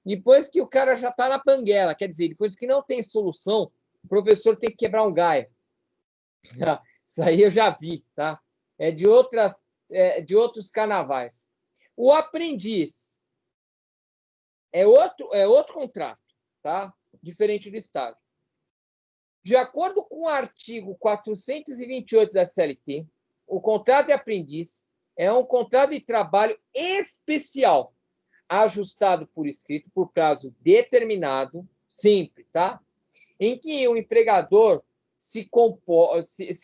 Depois que o cara já está na banguela, quer dizer, depois que não tem solução, o professor tem que quebrar um galho. Isso aí eu já vi, tá? É de outros carnavais. O aprendiz é outro contrato, tá? Diferente do estágio. De acordo com o artigo 428 da CLT, o contrato de aprendiz é um contrato de trabalho especial, ajustado por escrito por prazo determinado, sempre, tá? Em que o empregador se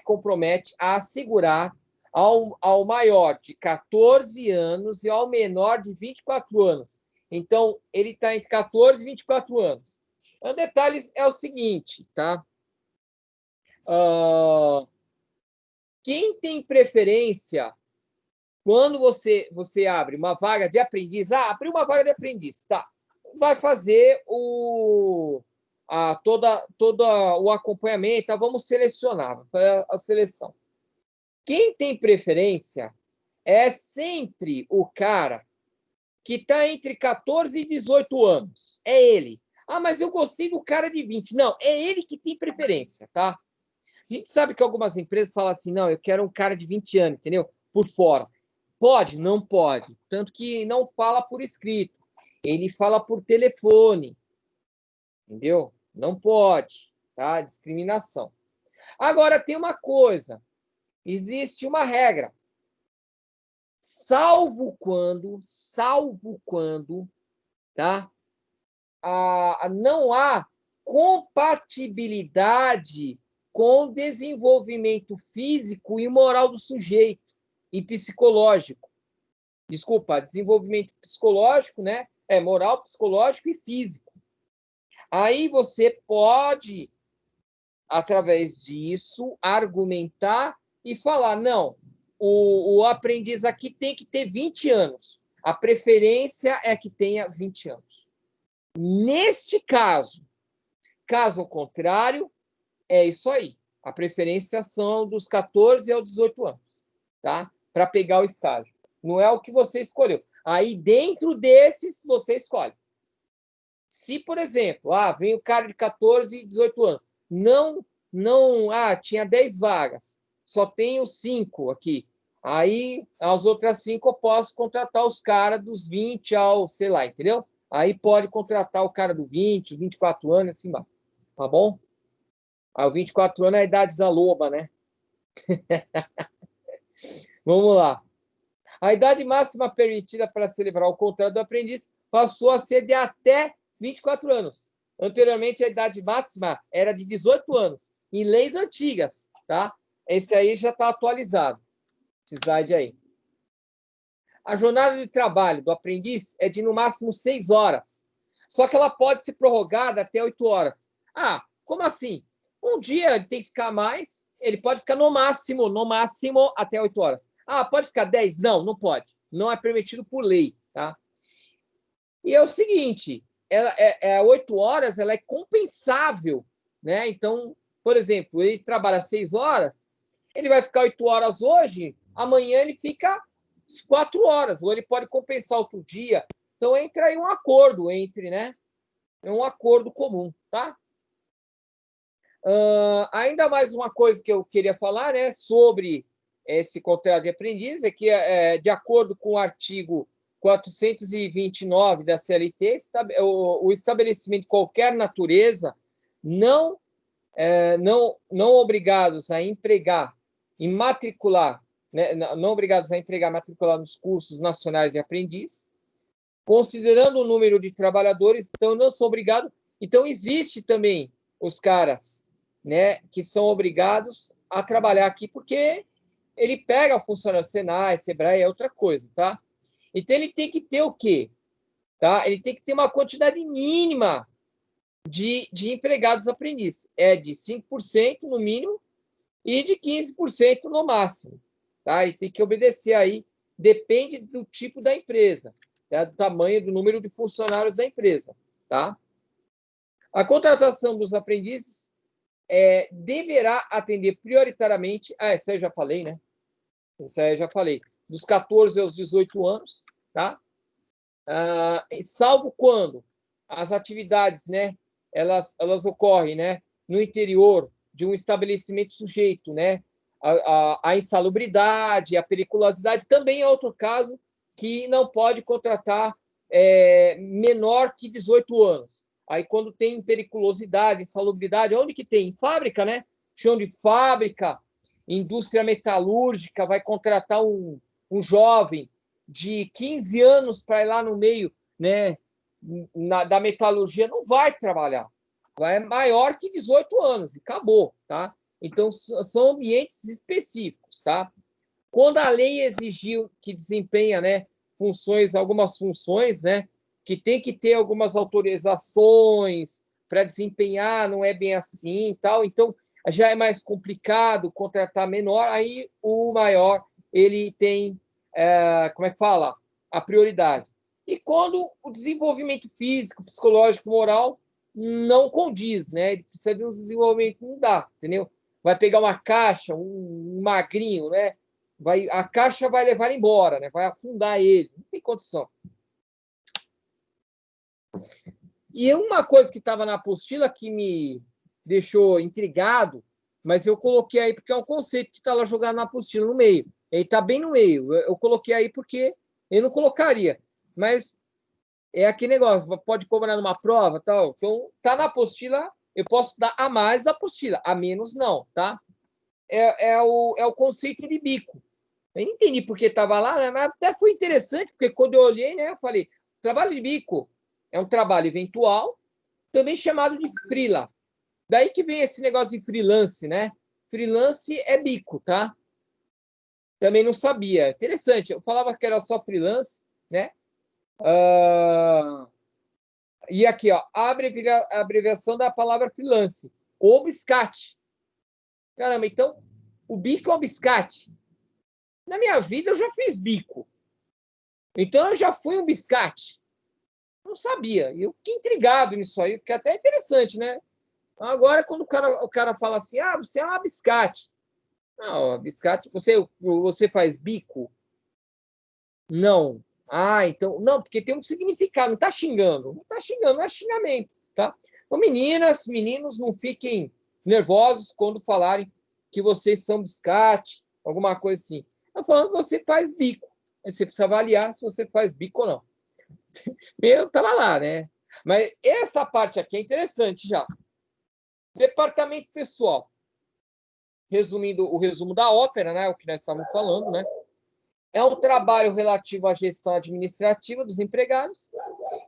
compromete a assegurar ao maior de 14 anos e ao menor de 24 anos. Então, ele está entre 14 e 24 anos. O detalhe é o seguinte, tá? Quem tem preferência quando você abre uma vaga de aprendiz, abriu uma vaga de aprendiz, tá? Vai fazer todo o acompanhamento, tá? Vamos selecionar, a seleção. Quem tem preferência é sempre o cara que está entre 14 e 18 anos. É ele. Mas eu gostei do cara de 20. Não, é ele que tem preferência, tá? A gente sabe que algumas empresas falam assim, não, eu quero um cara de 20 anos, entendeu? Por fora. Pode? Não pode. Tanto que não fala por escrito. Ele fala por telefone. Entendeu? Não pode, tá? Discriminação. Agora, tem uma coisa. Existe uma regra. Salvo quando, tá? Não há compatibilidade com o desenvolvimento físico e moral do sujeito e psicológico. Desculpa, desenvolvimento psicológico, né? Moral, psicológico e físico. Aí você pode, através disso, argumentar e falar, não, o aprendiz aqui tem que ter 20 anos. A preferência é que tenha 20 anos. Neste caso contrário, é isso aí. A preferência são dos 14 aos 18 anos, tá? Para pegar o estágio. Não é o que você escolheu. Aí, dentro desses, você escolhe. Se, por exemplo, vem o cara de 14 e 18 anos, tinha 10 vagas, só tenho 5 aqui. Aí, as outras 5 eu posso contratar os caras dos 20 ao, sei lá, entendeu? Aí pode contratar o cara do 20, 24 anos, assim, tá bom? Aí, o 24 anos é a idade da loba, né? Vamos lá. A idade máxima permitida para celebrar o contrato do aprendiz passou a ser de até 24 anos. Anteriormente, a idade máxima era de 18 anos, em leis antigas, tá? Esse aí já está atualizado, esse slide aí. A jornada de trabalho do aprendiz é de, no máximo, 6 horas. Só que ela pode ser prorrogada até 8 horas. Como assim? Um dia ele tem que ficar mais, ele pode ficar no máximo, até 8 horas. Pode ficar 10? Não, não pode. Não é permitido por lei, tá? E é o seguinte, 8 horas, ela é compensável, né? Então, por exemplo, ele trabalha 6 horas, ele vai ficar 8 horas hoje, amanhã ele fica 4 horas, ou ele pode compensar outro dia. Então, entra aí um acordo né? É um acordo comum, tá? Ainda mais uma coisa que eu queria falar, né, sobre esse contrato de aprendiz, é que, de acordo com o artigo 429 da CLT, o estabelecimento de qualquer natureza não obrigados a empregar e matricular, né, não obrigados a empregar, matricular nos cursos nacionais de aprendiz, considerando o número de trabalhadores, então não são obrigados. Então existe também os caras, né, que são obrigados a trabalhar aqui porque ele pega o funcionário Senai, Sebrae, é outra coisa, tá? Então ele tem que ter o quê? Tá? Ele tem que ter uma quantidade mínima de empregados aprendizes. É de 5% no mínimo e de 15% no máximo. Tá? E tem que obedecer aí, depende do tipo da empresa, tá? Do tamanho, do número de funcionários da empresa. Tá? A contratação dos aprendizes deverá atender prioritariamente... essa aí eu já falei, né? Essa aí eu já falei. Dos 14 aos 18 anos, tá? Salvo quando as atividades, né, elas ocorrem, né, no interior de um estabelecimento sujeito, né, a insalubridade, a periculosidade, também é outro caso que não pode contratar menor que 18 anos. Aí, quando tem periculosidade, insalubridade, onde que tem? Em fábrica, né? Chão de fábrica, indústria metalúrgica, vai contratar um jovem de 15 anos para ir lá no meio, né, da metalurgia, não vai trabalhar. É maior que 18 anos e acabou, tá? Então, são ambientes específicos, tá? Quando a lei exigiu que desempenha, né, algumas funções, né, que tem que ter algumas autorizações para desempenhar, não é bem assim, tal. Então, já é mais complicado contratar menor, aí o maior, ele tem, como é que fala? A prioridade. E quando o desenvolvimento físico, psicológico, moral não condiz, né? Ele precisa de um desenvolvimento, não dá, entendeu? Vai pegar uma caixa, um magrinho, né? A caixa vai levar embora, né? Vai afundar ele, não tem condição. E uma coisa que estava na apostila que me deixou intrigado, mas eu coloquei aí porque é um conceito que está lá jogado na apostila no meio. Ele está bem no meio. Eu coloquei aí porque eu não colocaria. Mas é aquele negócio, pode cobrar numa prova, tal. Então, tá na apostila, eu posso dar a mais da apostila, a menos não, tá? É o conceito de bico. Eu não entendi porque estava lá, né? Mas até foi interessante, porque quando eu olhei, né, eu falei, trabalho de bico é um trabalho eventual, também chamado de freela. Daí que vem esse negócio de freelance, né? Freelance é bico, tá? Também não sabia. Interessante. Eu falava que era só freelance, né? E aqui, ó, a abreviação da palavra freelance. O biscate. Caramba, então, o bico é o biscate. Na minha vida, eu já fiz bico. Então, eu já fui um biscate. Não sabia. E eu fiquei intrigado nisso aí. Fiquei até interessante, né? Agora, quando o cara fala assim, você é um biscate. Não, biscate, você faz bico? Não. Ah, então, não, porque tem um significado, não está xingando, não está xingando, não é xingamento, tá? Então, meninas, meninos, não fiquem nervosos quando falarem que vocês são biscate, alguma coisa assim. Estou falando que você faz bico, você precisa avaliar se você faz bico ou não. Eu estava lá, né? Mas essa parte aqui é interessante já. Departamento pessoal. Resumindo o resumo da ópera, né? O que nós estávamos falando, né? É um trabalho relativo à gestão administrativa dos empregados.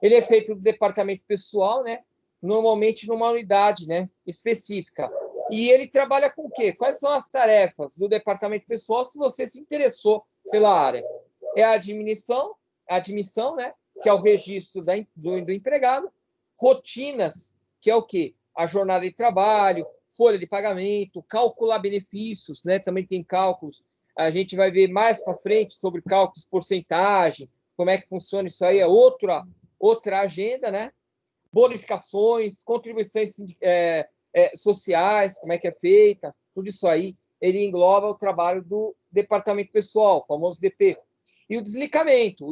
Ele é feito do departamento pessoal, né? Normalmente numa unidade, né? Específica. E ele trabalha com o quê? Quais são as tarefas do departamento pessoal se você se interessou pela área? É a admissão, né? Que é o registro do empregado. Rotinas, que é o quê? A jornada de trabalho, folha de pagamento, calcular benefícios, né? Também tem cálculos. A gente vai ver mais para frente sobre cálculos, porcentagem, como é que funciona isso aí, é outra agenda, né? Bonificações, contribuições sociais, como é que é feita, tudo isso aí, ele engloba o trabalho do departamento pessoal, o famoso DP. E o desligamento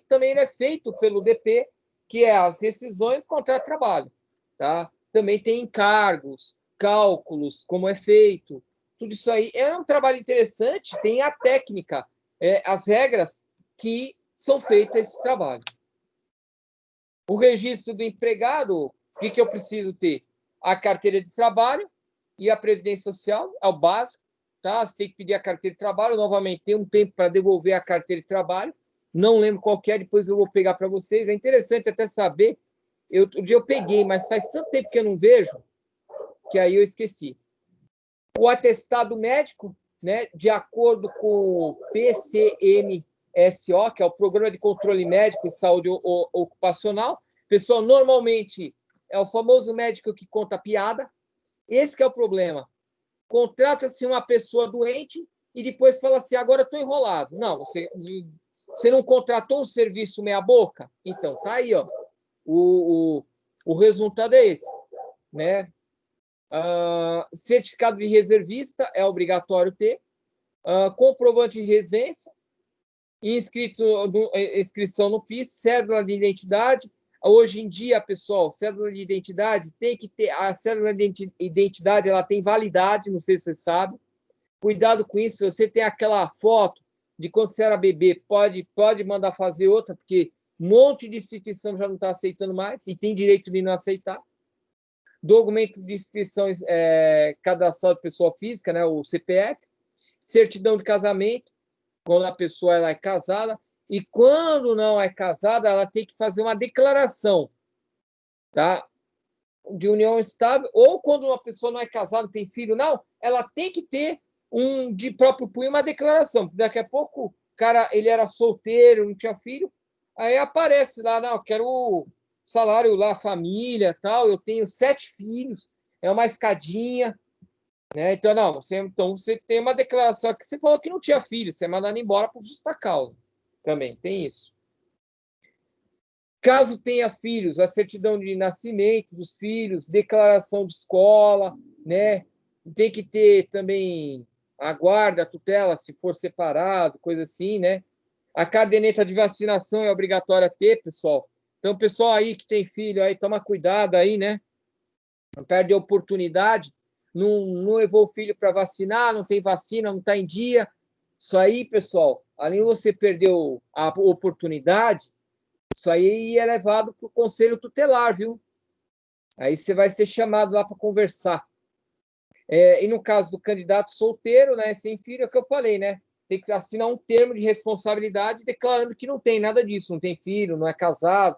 também é feito pelo DP, que é as rescisões contra trabalho, tá? Também tem encargos, cálculos, como é feito, tudo isso aí é um trabalho interessante, tem a técnica, as regras que são feitas esse trabalho. O registro do empregado, o que eu preciso ter? A carteira de trabalho e a previdência social, é o básico, tá? Você tem que pedir a carteira de trabalho, novamente, tem um tempo para devolver a carteira de trabalho, não lembro qual que é, depois eu vou pegar para vocês, é interessante até saber, outro dia eu peguei, mas faz tanto tempo que eu não vejo, que aí eu esqueci. O atestado médico, né, de acordo com o PCMSO, que é o Programa de Controle Médico e Saúde Ocupacional. Pessoal, normalmente é o famoso médico que conta piada. Esse que é o problema. Contrata-se uma pessoa doente e depois fala assim, agora estou enrolado. Não, você não contratou um serviço meia boca? Então, tá aí, ó. O resultado é esse, né? Certificado de reservista é obrigatório ter, comprovante de residência, inscrição no PIS, cédula de identidade. Hoje em dia, pessoal, cédula de identidade tem que ter, a cédula de identidade ela tem validade, não sei se você sabe. Cuidado com isso, se você tem aquela foto de quando você era bebê, pode mandar fazer outra, porque um monte de instituição já não está aceitando mais e tem direito de não aceitar. Documento de inscrição cadastral de pessoa física, né, o CPF, certidão de casamento, quando a pessoa ela é casada, e quando não é casada, ela tem que fazer uma declaração, tá? De união estável, ou quando uma pessoa não é casada, tem filho, não, ela tem que ter de próprio punho uma declaração, porque daqui a pouco o cara, ele era solteiro, não tinha filho, aí aparece lá, não, eu quero salário lá, família, tal, eu tenho 7 filhos, é uma escadinha, né? Então, não, você tem uma declaração que você falou que não tinha filho, você é mandado embora por justa causa. Também tem isso. Caso tenha filhos, a certidão de nascimento dos filhos, declaração de escola, né? Tem que ter também a guarda, a tutela, se for separado, coisa assim, né? A caderneta de vacinação é obrigatória ter, pessoal. Então, pessoal aí que tem filho, aí toma cuidado aí, né? Não perde a oportunidade. Não levou o filho para vacinar, não tem vacina, não está em dia. Isso aí, pessoal, além de você perder a oportunidade, isso aí é levado para o conselho tutelar, viu? Aí você vai ser chamado lá para conversar. E no caso do candidato solteiro, né, sem filho, é o que eu falei, né? Tem que assinar um termo de responsabilidade declarando que não tem nada disso, não tem filho, não é casado.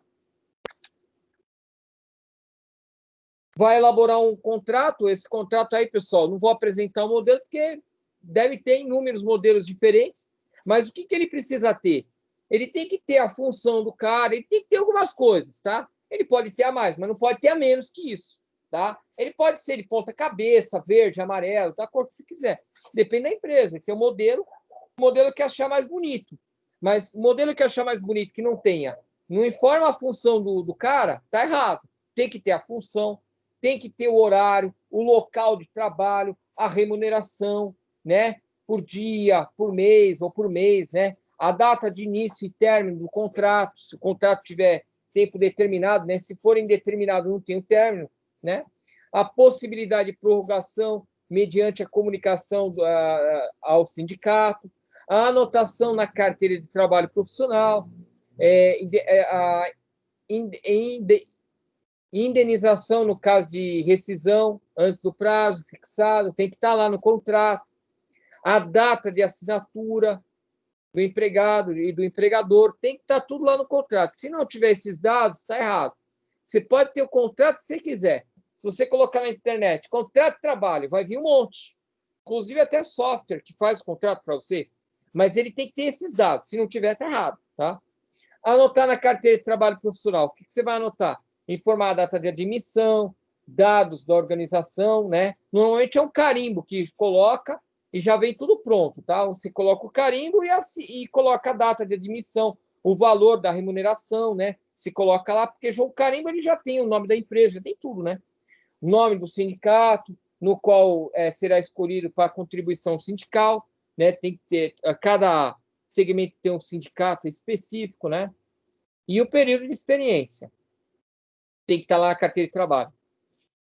Vai elaborar um contrato, esse contrato aí, pessoal, não vou apresentar o modelo, porque deve ter inúmeros modelos diferentes, mas o que ele precisa ter? Ele tem que ter a função do cara, ele tem que ter algumas coisas, tá? Ele pode ter a mais, mas não pode ter a menos que isso, tá? Ele pode ser de ponta cabeça, verde, amarelo, da cor que você quiser. Depende da empresa, tem um modelo que achar mais bonito. Mas o modelo que achar mais bonito que não tenha, não informa a função do cara, tá errado. Tem que ter a função, tem que ter o horário, o local de trabalho, a remuneração, né? Por dia, por mês ou por mês, né? a data de início e término do contrato, se o contrato tiver tempo determinado, né? Se for indeterminado, não tem o término, né? A possibilidade de prorrogação mediante a comunicação ao sindicato, a anotação na carteira de trabalho profissional, a indenização no caso de rescisão antes do prazo fixado, tem que estar lá no contrato, a data de assinatura do empregado e do empregador, tem que estar tudo lá no contrato. Se não tiver esses dados, está errado. Você pode ter o contrato se você quiser. Se você colocar na internet, contrato de trabalho, vai vir um monte. Inclusive até software que faz o contrato para você. Mas ele tem que ter esses dados. Se não tiver, está errado. Tá? Anotar na carteira de trabalho profissional. O que você vai anotar? Informar a data de admissão, dados da organização, né? Normalmente é um carimbo que coloca e já vem tudo pronto, tá? Você coloca o carimbo e coloca a data de admissão, o valor da remuneração, né? Se coloca lá, porque o carimbo ele já tem o nome da empresa, já tem tudo, né? O nome do sindicato, no qual será escolhido para a contribuição sindical, né? Tem que ter, cada segmento tem um sindicato específico, né? E o período de experiência. Tem que estar lá na carteira de trabalho.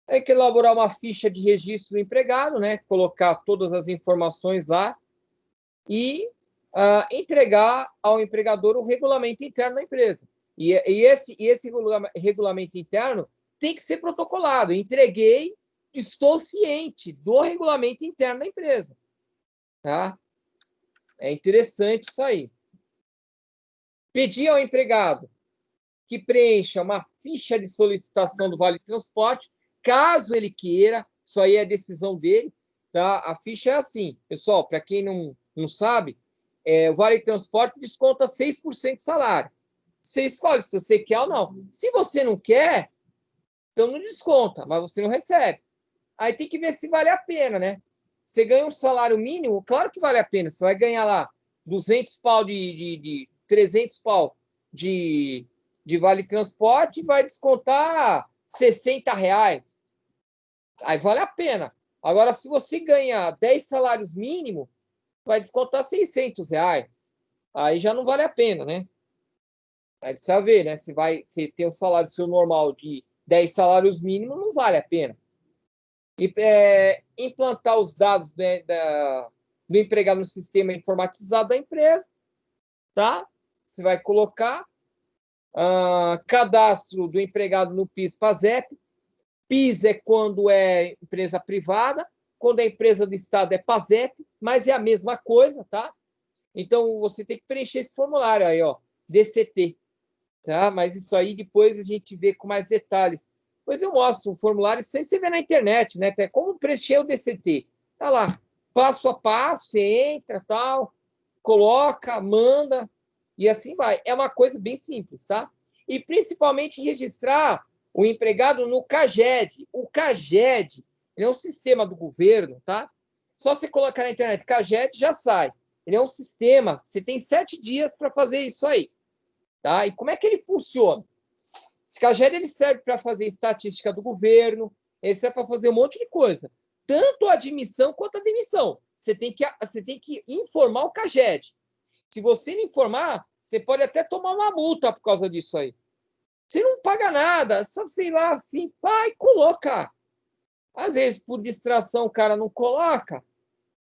Tem que elaborar uma ficha de registro do empregado, né? Colocar todas as informações lá e entregar ao empregador o regulamento interno da empresa. E esse regulamento interno tem que ser protocolado. Entreguei, estou ciente do regulamento interno da empresa. Tá? É interessante isso aí. Pedir ao empregado que preencha uma ficha de solicitação do Vale Transporte, caso ele queira, isso aí é decisão dele, tá? A ficha é assim, pessoal, para quem não sabe, o Vale Transporte desconta 6% do salário. Você escolhe se você quer ou não. Se você não quer, então não desconta, mas você não recebe. Aí tem que ver se vale a pena, né? Você ganha um salário mínimo, claro que vale a pena. Você vai ganhar lá 200 pau 300 pau de Vale Transporte e vai descontar R$60. Aí vale a pena. Agora, se você ganhar 10 salários mínimos, vai descontar R$600. Aí já não vale a pena, né? Aí precisa ver, né? Se tem um salário seu normal de 10 salários mínimos, não vale a pena. E implantar os dados, né, do empregado no sistema informatizado da empresa, tá? Você vai colocar cadastro do empregado no PIS/PASEP. PIS é quando é empresa privada, quando é empresa do Estado é PASEP, mas é a mesma coisa, tá? Então, você tem que preencher esse formulário aí, ó, DCT, tá? Mas isso aí depois a gente vê com mais detalhes. Depois eu mostro o formulário, isso aí você vê na internet, né? Até como preencher o DCT. Tá lá, passo a passo, você entra, tal, coloca, manda, e assim vai. É uma coisa bem simples, tá? E principalmente registrar o empregado no CAGED. O CAGED ele é um sistema do governo, tá? Só você colocar na internet CAGED, já sai. Ele é um sistema, você tem 7 dias para fazer isso aí. Tá? E como é que ele funciona? Esse CAGED ele serve para fazer estatística do governo, ele serve para fazer um monte de coisa. Tanto a admissão quanto a demissão. Você tem que informar o CAGED. Se você não informar, você pode até tomar uma multa por causa disso aí. Você não paga nada, só sei lá assim, vai e coloca. Às vezes, por distração, o cara não coloca,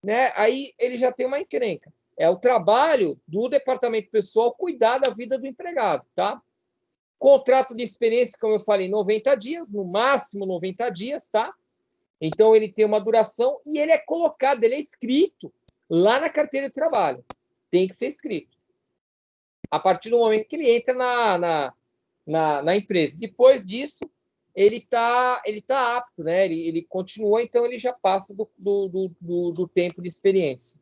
né? Aí ele já tem uma encrenca. É o trabalho do departamento pessoal cuidar da vida do empregado, tá? Contrato de experiência, como eu falei, 90 dias, no máximo 90 dias, tá? Então, ele tem uma duração e ele é colocado, ele é escrito lá na carteira de trabalho. Tem que ser escrito. A partir do momento que ele entra na empresa. Depois disso, ele tá apto, né? Ele continua, então ele já passa do tempo de experiência.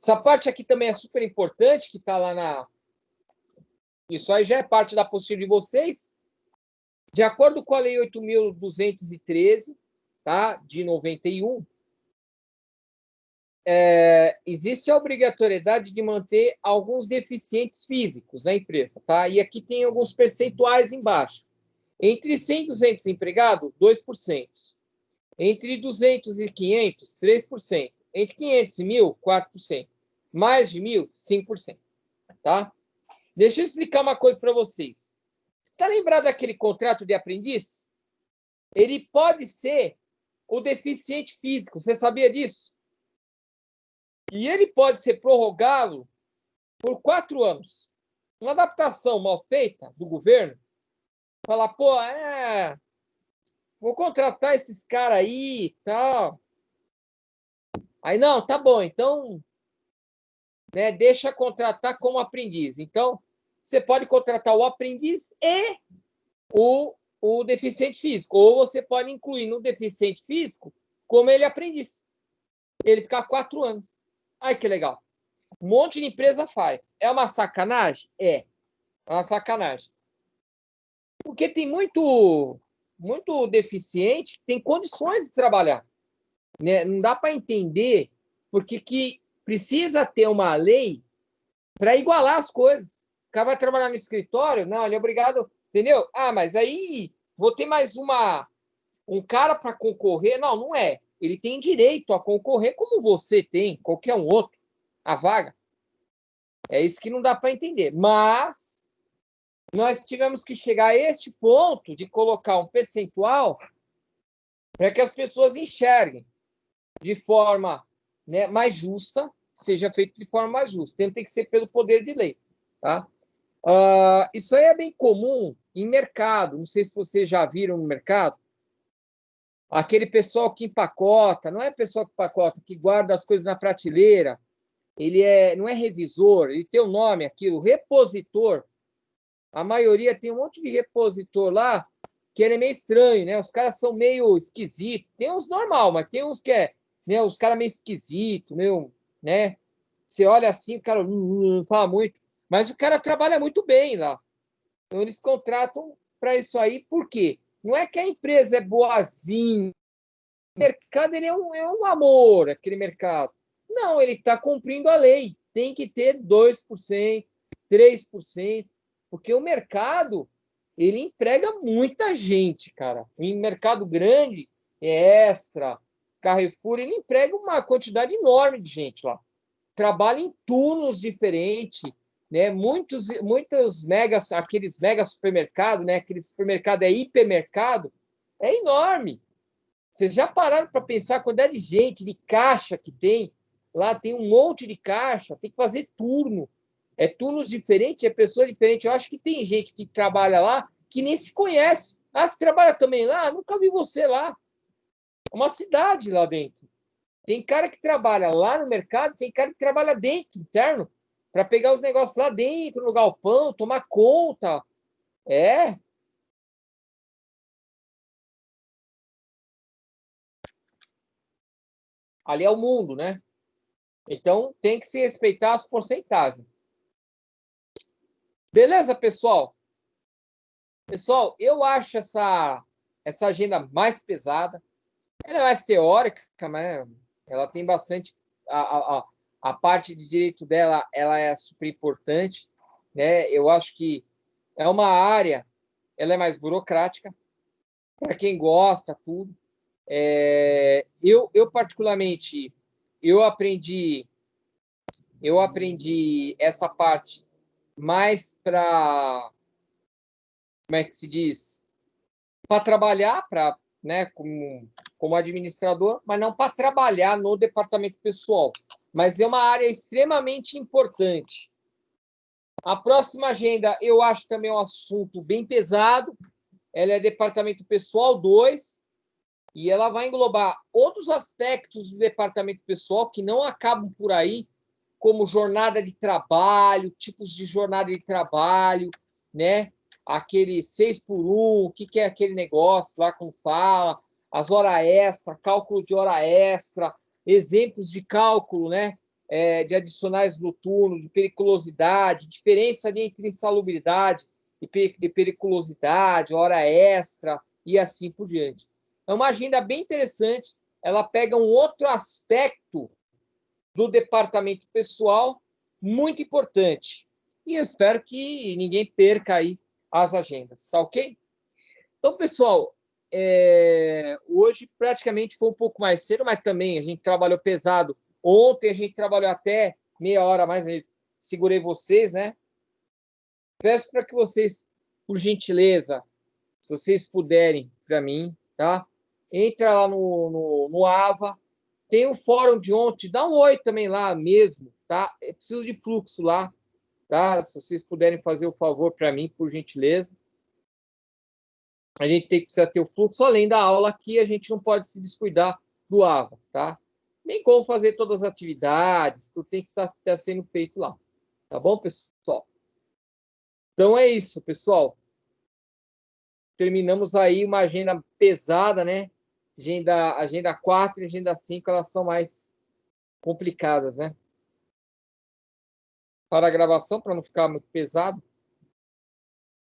Essa parte aqui também é super importante, que está lá na... Isso aí já é parte da apostila de vocês. De acordo com a Lei 8.213, tá? De 91, existe a obrigatoriedade de manter alguns deficientes físicos na empresa, tá? E aqui tem alguns percentuais embaixo. Entre 100 e 200 empregados, 2%. Entre 200 e 500, 3%. Entre 500 e 1.000, 4%. Mais de 1.000, 5%. Tá? Deixa eu explicar uma coisa para vocês. Você está lembrado daquele contrato de aprendiz? Ele pode ser o deficiente físico. Você sabia disso? E ele pode ser prorrogado por 4 anos. Uma adaptação mal feita do governo, falar, pô, vou contratar esses caras aí e tal. Aí, não, tá bom, então, né, deixa contratar como aprendiz. Então, você pode contratar o aprendiz e o deficiente físico. Ou você pode incluir no deficiente físico como ele aprendiz. Ele ficar 4 anos. Ai, que legal. Um monte de empresa faz. É uma sacanagem? É uma sacanagem. Porque tem muito deficiente que tem condições de trabalhar. Né? Não dá para entender porque que precisa ter uma lei para igualar as coisas. O cara vai trabalhar no escritório, não, ele é obrigado, entendeu? Ah, mas aí vou ter mais um cara para concorrer. Não, não é. Ele tem direito a concorrer como você tem, qualquer um outro, a vaga. É isso que não dá para entender. Mas nós tivemos que chegar a este ponto de colocar um percentual para que as pessoas enxerguem de forma, né, mais justa, seja feito de forma mais justa. Tem que ser pelo poder de lei. Tá? Isso aí é bem comum em mercado. Não sei se vocês já viram no mercado. Aquele pessoal que empacota, não é pessoal que empacota, que guarda as coisas na prateleira. Ele não é revisor, ele tem o nome, aquilo, repositor. A maioria tem um monte de repositor lá que ele é meio estranho, né? Os caras são meio esquisitos. Tem uns normal, mas tem uns que né, os caras meio esquisitos, meio, né? Você olha assim, o cara não fala muito, mas o cara trabalha muito bem lá. Então eles contratam para isso aí, por quê? Não é que a empresa é boazinha, o mercado ele é um amor, aquele mercado. Não, ele está cumprindo a lei. Tem que ter 2%, 3%, porque o mercado ele emprega muita gente, cara. Em mercado grande, Extra, Carrefour, ele emprega uma quantidade enorme de gente lá. Trabalha em turnos diferentes, né? Muitos megas, aqueles mega supermercados, né? Aquele supermercado hipermercado, é enorme. Vocês já pararam para pensar a quantidade de gente, de caixa que tem? Lá tem um monte de caixa, tem que fazer turno. É turnos diferentes, é pessoas diferentes. Eu acho que tem gente que trabalha lá que nem se conhece. Ah, você trabalha também lá? Nunca vi você lá. É uma cidade lá dentro. Tem cara que trabalha lá no mercado, tem cara que trabalha dentro, interno, para pegar os negócios lá dentro, no galpão, tomar conta. É. Ali é o mundo, né? Então tem que se respeitar as porcentagens. Beleza, pessoal? Pessoal, eu acho essa agenda mais pesada. Ela é mais teórica, mas ela tem bastante. A parte de direito dela ela é super importante. Né? Eu acho que é uma área, ela é mais burocrática, para quem gosta, tudo. Eu particularmente, eu aprendi essa parte mais para, como é que se diz? Para trabalhar, né, como administrador, mas não para trabalhar no departamento pessoal. Mas é uma área extremamente importante. A próxima agenda, eu acho também um assunto bem pesado. Ela é departamento pessoal 2, e ela vai englobar outros aspectos do departamento pessoal que não acabam por aí, como jornada de trabalho, tipos de jornada de trabalho, né? Aquele 6x1, o que é aquele negócio lá, como fala, as horas extra, cálculo de hora extra, exemplos de cálculo, né? De adicionais noturnos, de periculosidade, diferença entre insalubridade e periculosidade, hora extra e assim por diante. É uma agenda bem interessante, ela pega um outro aspecto do departamento pessoal, muito importante. E eu espero que ninguém perca aí as agendas, tá ok? Então, pessoal, hoje hoje praticamente foi um pouco mais cedo, mas também a gente trabalhou pesado. Ontem a gente trabalhou até meia hora a mais, né? Segurei vocês, né? Peço para que vocês, por gentileza, se vocês puderem, para mim, tá? Entra lá no Ava. Tem o fórum de ontem, dá um oi também lá mesmo, tá? Eu preciso de fluxo lá, tá? Se vocês puderem fazer o favor para mim, por gentileza. A gente precisa ter o fluxo, além da aula aqui, a gente não pode se descuidar do Ava, tá? Nem como fazer todas as atividades, tudo tem que estar sendo feito lá. Tá bom, pessoal? Então é isso, pessoal. Terminamos aí uma agenda pesada, né? Agenda 4 e agenda 5, elas são mais complicadas, né? Para a gravação, para não ficar muito pesado.